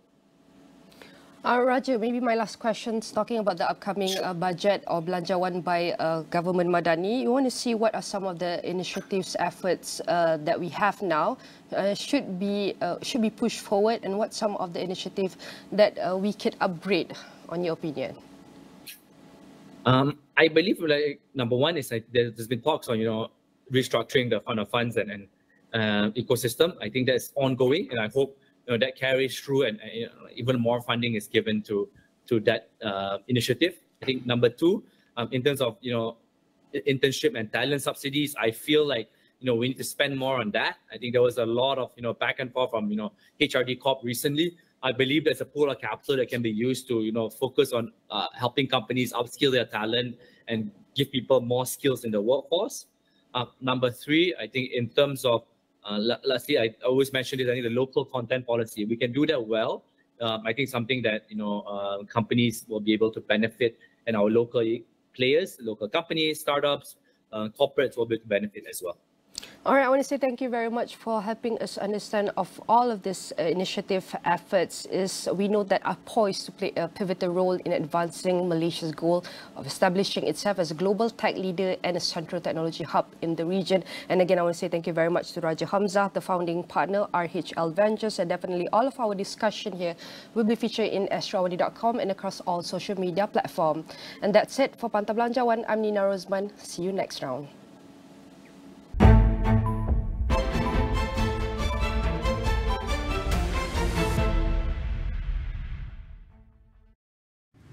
Raja, maybe my last question is talking about the upcoming budget or belanjawan by government Madani. You want to see what are some of the initiatives, efforts that we have now should be pushed forward, and what some of the initiatives that we could upgrade, on your opinion? I believe number one is there's been talks on restructuring the fund of funds and ecosystem. I think that's ongoing, and I hope that carries through, and even more funding is given to that initiative. I think number two, in terms of internship and talent subsidies. I feel like, we need to spend more on that. I think there was a lot of, back and forth from, HRD Corp recently. I believe there's a pool of capital that can be used to, focus on helping companies upskill their talent and give people more skills in the workforce. Number 3, I think in terms of, lastly, I always mention this, I think the local content policy, we can do that well. I think something that, companies will be able to benefit, and our local players, local companies, startups, corporates will be able to benefit as well. All right, I want to say thank you very much for helping us understand of all of this initiative efforts. We know that are poised to play a pivotal role in advancing Malaysia's goal of establishing itself as a global tech leader and a central technology hub in the region. And again, I want to say thank you very much to Raja Hamzah, the founding partner, RHL Ventures, and definitely all of our discussion here will be featured in astroawani.com and across all social media platforms. And that's it for Pantau Belanjawan. I'm Nina Rozman. See you next round.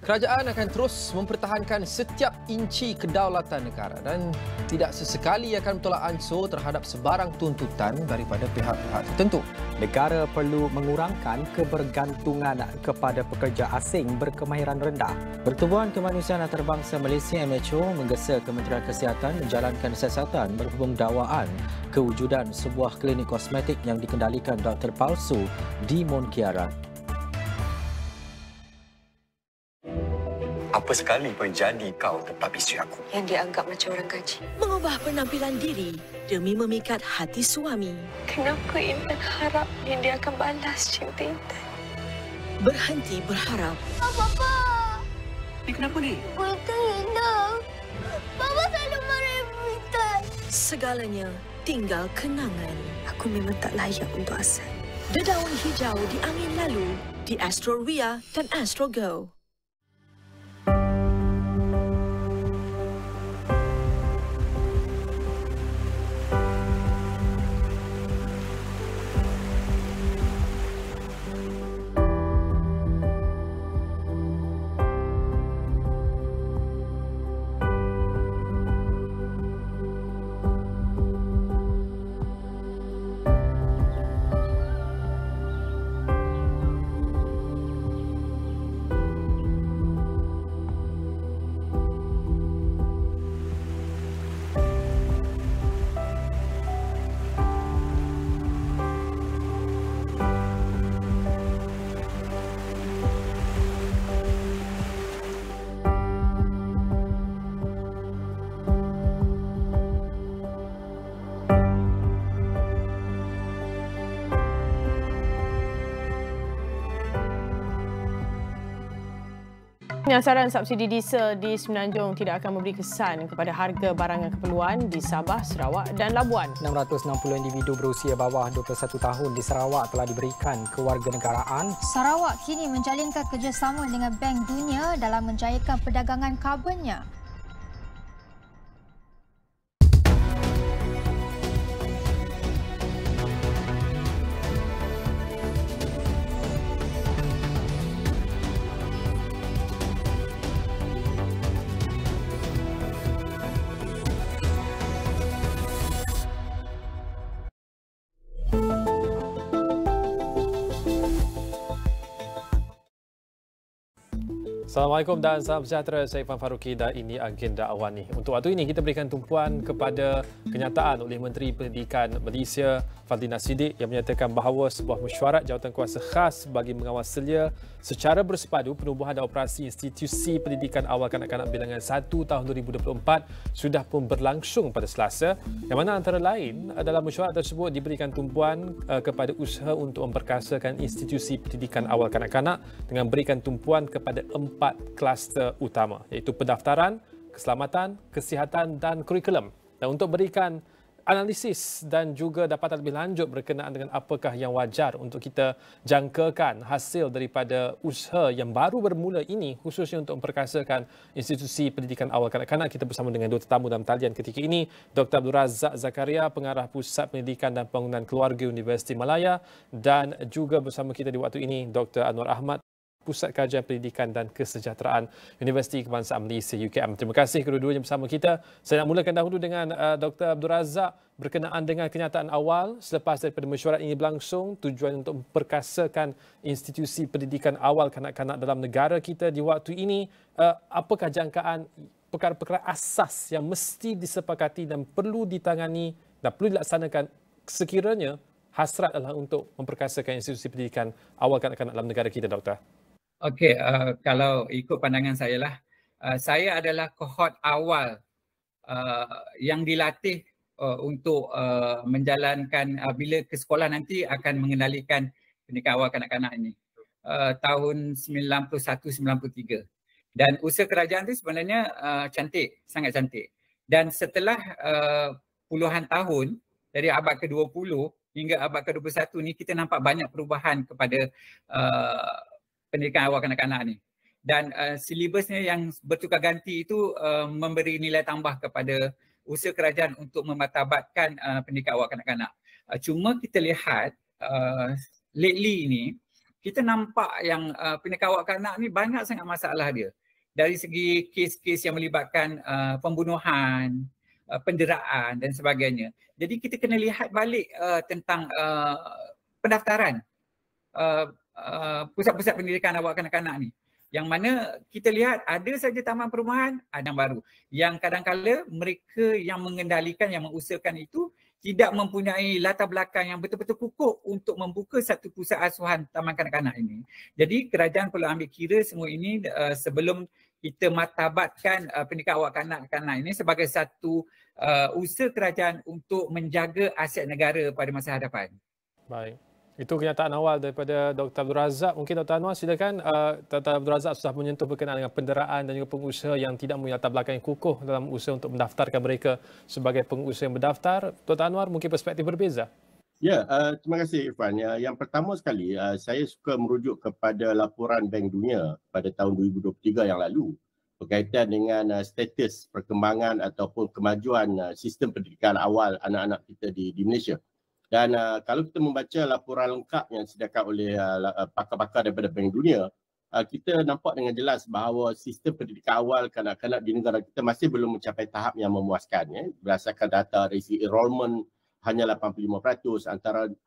Kerajaan akan terus mempertahankan setiap inci kedaulatan negara dan tidak sesekali akan bertolak ansur terhadap sebarang tuntutan daripada pihak-pihak tertentu. Negara perlu mengurangkan kebergantungan kepada pekerja asing berkemahiran rendah. Pertubuhan Kemanusiaan Antarabangsa Malaysia MHO menggesa Kementerian Kesihatan menjalankan siasatan berhubung dakwaan kewujudan sebuah klinik kosmetik yang dikendalikan doktor palsu di Monkiara. Apa sekali pun jadi kau tetap isteri aku. Yang dianggap macam orang gaji. Mengubah penampilan diri demi memikat hati suami. Kenapa Intan harap dia akan balas cinta Intan? Berhenti berharap. Papa! Ni kenapa ni? Intan hilang. Papa selalu marah Intan. Segalanya tinggal kenangan. Aku memang tak layak untuk asal. Dedaun hijau di angin lalu di Astro Ria dan Astro Go. Penyasaran subsidi diesel di Semenanjung tidak akan memberi kesan kepada harga barangan keperluan di Sabah, Sarawak dan Labuan. 660 individu berusia bawah 21 tahun di Sarawak telah diberikan kewarganegaraan. Sarawak kini menjalinkan kerjasama dengan Bank Dunia dalam menjayakan perdagangan karbonnya. Assalamualaikum dan salam sejahtera. Saya Irfan Faruqi dan ini agenda AWANI. Untuk waktu ini kita berikan tumpuan kepada kenyataan oleh Menteri Pendidikan Malaysia Fadlina Siddiq yang menyatakan bahawa sebuah mesyuarat jawatan kuasa khas bagi mengawal selia secara bersepadu penubuhan dan operasi institusi pendidikan awal kanak-kanak bilangan 1 tahun 2024 sudah pun berlangsung pada Selasa, yang mana antara lain dalam mesyuarat tersebut diberikan tumpuan kepada usaha untuk memperkasakan institusi pendidikan awal kanak-kanak dengan berikan tumpuan kepada 4 kluster utama, iaitu pendaftaran, keselamatan, kesihatan dan kurikulum. Dan untuk berikan analisis dan juga dapatan lebih lanjut berkenaan dengan apakah yang wajar untuk kita jangkakan hasil daripada usaha yang baru bermula ini, khususnya untuk memperkasakan institusi pendidikan awal kanak-kanak, kita bersama dengan dua tetamu dalam talian ketika ini, Dr. Abdul Razak Zakaria, Pengarah Pusat Pendidikan dan Pembangunan Keluarga Universiti Malaya, dan juga bersama kita di waktu ini Dr. Anwar Ahmad, Pusat Kajian Pendidikan dan Kesejahteraan Universiti Kebangsaan Malaysia UKM. Terima kasih kedua-duanya bersama kita. Saya nak mulakan dahulu dengan Dr. Abdul Razak berkenaan dengan kenyataan awal selepas daripada mesyuarat ini berlangsung, tujuan untuk memperkasakan institusi pendidikan awal kanak-kanak dalam negara kita di waktu ini. Apakah jangkaan perkara-perkara asas yang mesti disepakati dan perlu ditangani dan perlu dilaksanakan sekiranya hasrat adalah untuk memperkasakan institusi pendidikan awal kanak-kanak dalam negara kita, Doktor? Okey, kalau ikut pandangan saya lah, saya adalah kohort awal yang dilatih untuk menjalankan bila ke sekolah nanti akan mengendalikan pendidikan awal kanak-kanak ini. Tahun 91-93. Dan usaha kerajaan itu sebenarnya cantik, sangat cantik. Dan setelah puluhan tahun, dari abad ke-20 hingga abad ke-21 ni, kita nampak banyak perubahan kepada pendidikan awal kanak-kanak ni. Dan silibusnya yang bertukar ganti itu memberi nilai tambah kepada usaha kerajaan untuk memartabatkan pendidikan awal kanak-kanak. Cuma kita lihat lately ni, kita nampak yang pendidikan awal kanak ni banyak sangat masalah dia. Dari segi kes-kes yang melibatkan pembunuhan, penderaan dan sebagainya. Jadi kita kena lihat balik tentang pendaftaran pusat-pusat pendidikan awal kanak-kanak ni. Yang mana kita lihat ada saja taman perumahan, ada yang baru. Yang kadang-kala mereka yang mengendalikan, yang mengusahakan itu tidak mempunyai latar belakang yang betul-betul kukuh untuk membuka satu pusat asuhan taman kanak-kanak ini. Jadi kerajaan perlu ambil kira semua ini sebelum kita martabatkan pendidikan awal kanak-kanak ini sebagai satu usaha kerajaan untuk menjaga aset negara pada masa hadapan. Baik. Itu kenyataan awal daripada Dr. Abdul Razak. Mungkin Dr. Anwar silakan. Dr. Abdul Razak sudah menyentuh berkenaan dengan penderaan dan juga pengusaha yang tidak mempunyai latar belakang yang kukuh dalam usaha untuk mendaftarkan mereka sebagai pengusaha yang berdaftar. Dr. Anwar, mungkin perspektif berbeza. Ya, terima kasih Irfan. Yang pertama sekali, saya suka merujuk kepada laporan Bank Dunia pada tahun 2023 yang lalu berkaitan dengan status perkembangan ataupun kemajuan sistem pendidikan awal anak-anak kita di Malaysia. Dan kalau kita membaca laporan lengkap yang disediakan oleh pakar-pakar daripada Bank Dunia, kita nampak dengan jelas bahawa sistem pendidikan awal kanak-kanak di negara kita masih belum mencapai tahap yang memuaskan. Ya. Berdasarkan data dari segi enrollment hanya 85%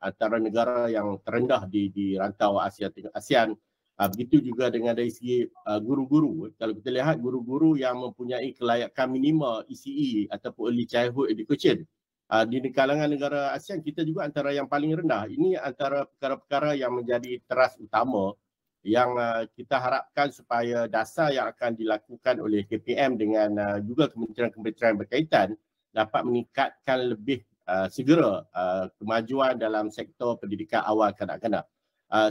antara negara yang terendah di rantau ASEAN. Begitu juga dengan dari segi guru-guru. Kalau kita lihat guru-guru yang mempunyai kelayakan minima ECE ataupun Early Childhood Education, di kalangan negara ASEAN kita juga antara yang paling rendah. Ini antara perkara-perkara yang menjadi teras utama yang kita harapkan supaya dasar yang akan dilakukan oleh KPM dengan juga kementerian-kementerian berkaitan dapat meningkatkan lebih segera kemajuan dalam sektor pendidikan awal kanak-kanak.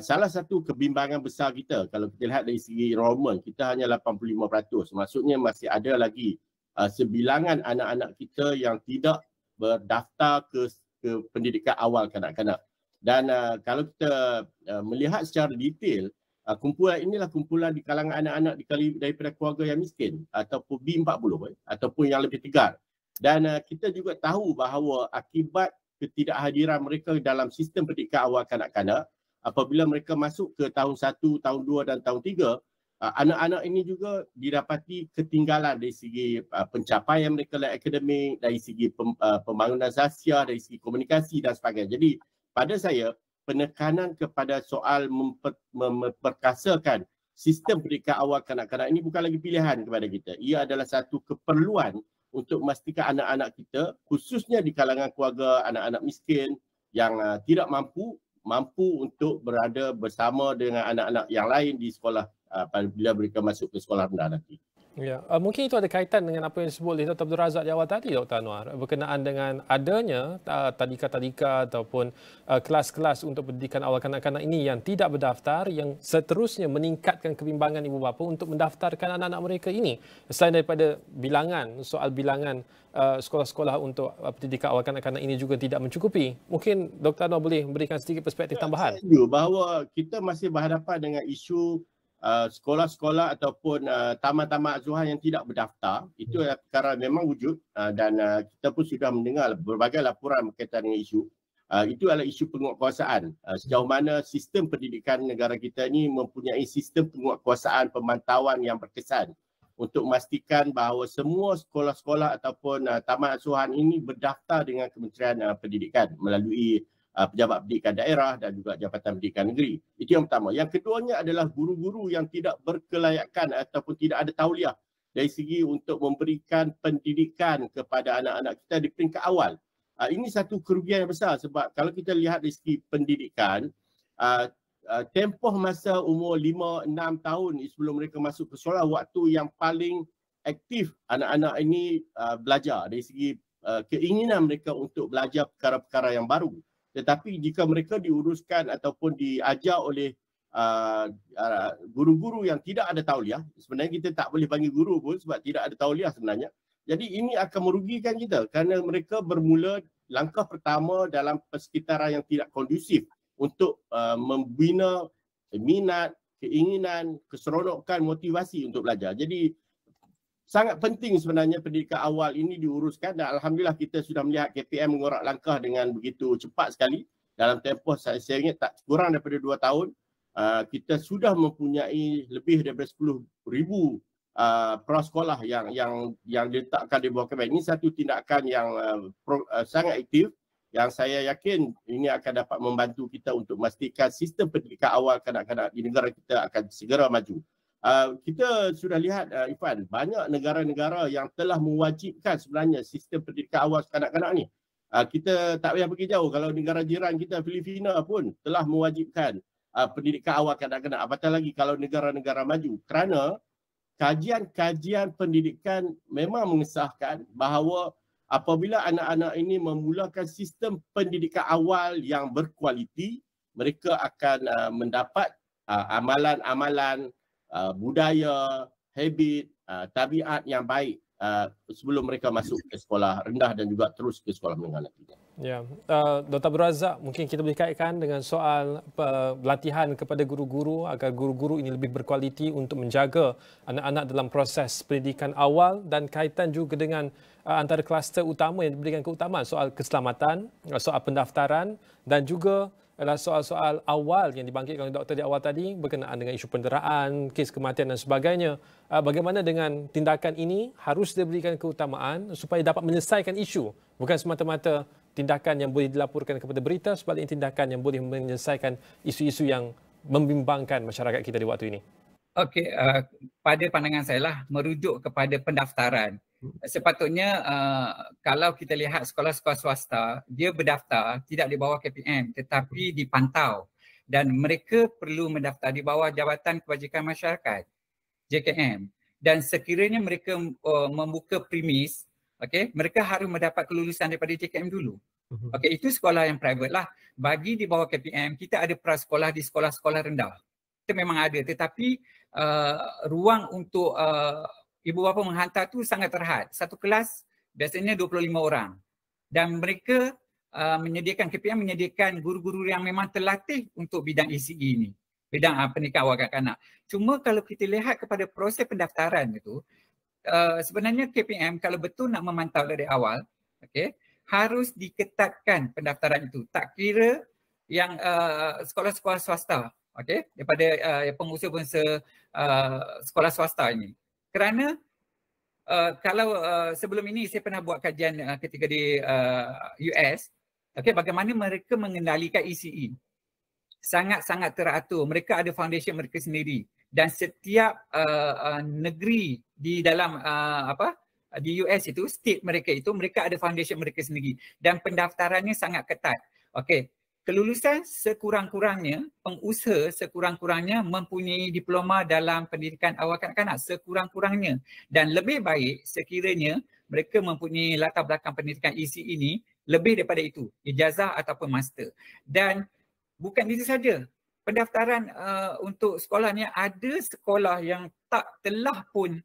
Salah satu kebimbangan besar kita kalau kita lihat dari segi enrollment, kita hanya 85%. Maksudnya masih ada lagi sebilangan anak-anak kita yang tidak berdaftar ke pendidikan awal kanak-kanak. Dan kalau kita melihat secara detail, kumpulan inilah kumpulan di kalangan anak-anak daripada keluarga yang miskin ataupun B40 ataupun yang lebih tegar. Dan kita juga tahu bahawa akibat ketidakhadiran mereka dalam sistem pendidikan awal kanak-kanak, apabila mereka masuk ke tahun 1, tahun 2 dan tahun 3, anak-anak ini juga didapati ketinggalan dari segi pencapaian mereka dalam akademik, dari segi pembangunan sosial, dari segi komunikasi dan sebagainya. Jadi pada saya, penekanan kepada soal memperkasakan sistem pendidikan awal kanak-kanak ini bukan lagi pilihan kepada kita. Ia adalah satu keperluan untuk memastikan anak-anak kita, khususnya di kalangan keluarga anak-anak miskin yang tidak mampu untuk berada bersama dengan anak-anak yang lain di sekolah bila mereka masuk ke sekolah rendah nanti. Ya, mungkin itu ada kaitan dengan apa yang disebut oleh Dr. Abdul Razak di awal tadi, Dr. Anwar, berkenaan dengan adanya tadika-tadika ataupun kelas-kelas untuk pendidikan awal kanak-kanak ini yang tidak berdaftar, yang seterusnya meningkatkan kebimbangan ibu bapa untuk mendaftarkan anak-anak mereka ini. Selain daripada soal bilangan sekolah-sekolah untuk pendidikan awal kanak-kanak ini juga tidak mencukupi. Mungkin Dr. Anwar boleh memberikan sedikit perspektif tambahan. Saya setuju bahawa kita masih berhadapan dengan isu sekolah-sekolah ataupun taman-taman asuhan yang tidak berdaftar. Itu adalah perkara memang wujud dan kita pun sudah mendengar berbagai laporan berkaitan dengan isu. Itu adalah isu penguatkuasaan. Sejauh mana sistem pendidikan negara kita ni mempunyai sistem penguatkuasaan pemantauan yang berkesan untuk memastikan bahawa semua sekolah-sekolah ataupun taman asuhan ini berdaftar dengan Kementerian Pendidikan melalui pejabat pendidikan daerah dan juga Jabatan Pendidikan Negeri. Itu yang pertama. Yang keduanya adalah guru-guru yang tidak berkelayakan ataupun tidak ada tauliah dari segi untuk memberikan pendidikan kepada anak-anak kita di peringkat awal. Ini satu kerugian yang besar sebab kalau kita lihat dari segi pendidikan, tempoh masa umur 5-6 tahun sebelum mereka masuk ke sekolah, waktu yang paling aktif anak-anak ini belajar dari segi keinginan mereka untuk belajar perkara-perkara yang baru. Tetapi jika mereka diuruskan ataupun diajar oleh guru-guru yang tidak ada tauliah, sebenarnya kita tak boleh panggil guru pun sebab tidak ada tauliah sebenarnya. Jadi ini akan merugikan kita kerana mereka bermula langkah pertama dalam persekitaran yang tidak kondusif untuk membina minat, keinginan, keseronokan, motivasi untuk belajar. Jadi sangat penting sebenarnya pendidikan awal ini diuruskan dan alhamdulillah kita sudah melihat KPM mengorak langkah dengan begitu cepat sekali. Dalam tempoh saya ingat tak kurang daripada 2 tahun, kita sudah mempunyai lebih daripada 10,000 prasekolah yang diletakkan di bawah KPM. Ini satu tindakan yang sangat aktif yang saya yakin ini akan dapat membantu kita untuk memastikan sistem pendidikan awal kanak-kanak di negara kita akan segera maju. Kita sudah lihat Irfan, banyak negara-negara yang telah mewajibkan sebenarnya sistem pendidikan awal kanak-kanak ni. Kita tak payah pergi jauh, kalau negara jiran kita Filipina pun telah mewajibkan pendidikan awal kanak-kanak. Apatah lagi kalau negara-negara maju, kerana kajian-kajian pendidikan memang mengesahkan bahawa apabila anak-anak ini memulakan sistem pendidikan awal yang berkualiti, mereka akan mendapat amalan-amalan, budaya, habit, tabiat yang baik sebelum mereka masuk ke sekolah rendah dan juga terus ke sekolah menengah nanti. Ya, Dr. Abdul Razak, mungkin kita boleh kaitkan dengan soal pelatihan kepada guru-guru agar guru-guru ini lebih berkualiti untuk menjaga anak-anak dalam proses pendidikan awal dan kaitan juga dengan antara kluster utama yang diberikan keutamaan soal keselamatan, soal pendaftaran dan juga adalah soal-soal awal yang dibangkitkan oleh doktor di awal tadi berkenaan dengan isu penderaan, kes kematian dan sebagainya. Bagaimana dengan tindakan ini harus diberikan keutamaan supaya dapat menyelesaikan isu, bukan semata-mata tindakan yang boleh dilaporkan kepada berita, sebaliknya tindakan yang boleh menyelesaikan isu-isu yang membimbangkan masyarakat kita di waktu ini. Okey, pada pandangan saya lah merujuk kepada pendaftaran. Sepatutnya kalau kita lihat sekolah-sekolah swasta, dia berdaftar tidak di bawah KPM tetapi dipantau dan mereka perlu mendaftar di bawah Jabatan Kebajikan Masyarakat, JKM. Dan sekiranya mereka membuka premis, okey, mereka harus mendapat kelulusan daripada JKM dulu. Okey, itu sekolah yang private lah. Bagi di bawah KPM, kita ada prasekolah di sekolah-sekolah rendah. Itu memang ada, tetapi ruang untuk ibu bapa menghantar tu sangat terhad. Satu kelas biasanya 25 orang. Dan mereka menyediakan, KPM menyediakan guru-guru yang memang terlatih untuk bidang ECE ni. Bidang pendidikan awal kanak-kanak. Cuma kalau kita lihat kepada proses pendaftaran itu, sebenarnya KPM kalau betul nak memantau dari awal, okay, harus diketatkan pendaftaran itu. Tak kira yang sekolah-sekolah swasta, okay, daripada pengusaha-pengusaha sekolah swasta ini. Kerana kalau sebelum ini saya pernah buat kajian ketika di US, okay, bagaimana mereka mengendalikan ECE. Sangat-sangat teratur. Mereka ada foundation mereka sendiri. Dan setiap negeri di dalam di US itu, state mereka itu, mereka ada foundation mereka sendiri. Dan pendaftarannya sangat ketat. Okey, kelulusan sekurang-kurangnya, pengusaha sekurang-kurangnya mempunyai diploma dalam pendidikan awal kanak-kanak, sekurang-kurangnya. Dan lebih baik sekiranya mereka mempunyai latar belakang pendidikan ECE ini lebih daripada itu, ijazah ataupun master. Dan bukan itu saja. Pendaftaran untuk sekolah ni, ada sekolah yang tak telah pun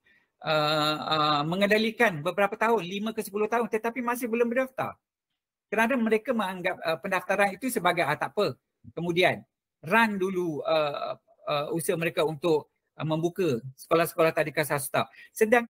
mengendalikan beberapa tahun, 5 ke 10 tahun tetapi masih belum berdaftar. Kerana mereka menganggap pendaftaran itu sebagai tak apa. Kemudian run dulu usaha mereka untuk membuka sekolah-sekolah tadika swasta. Sedang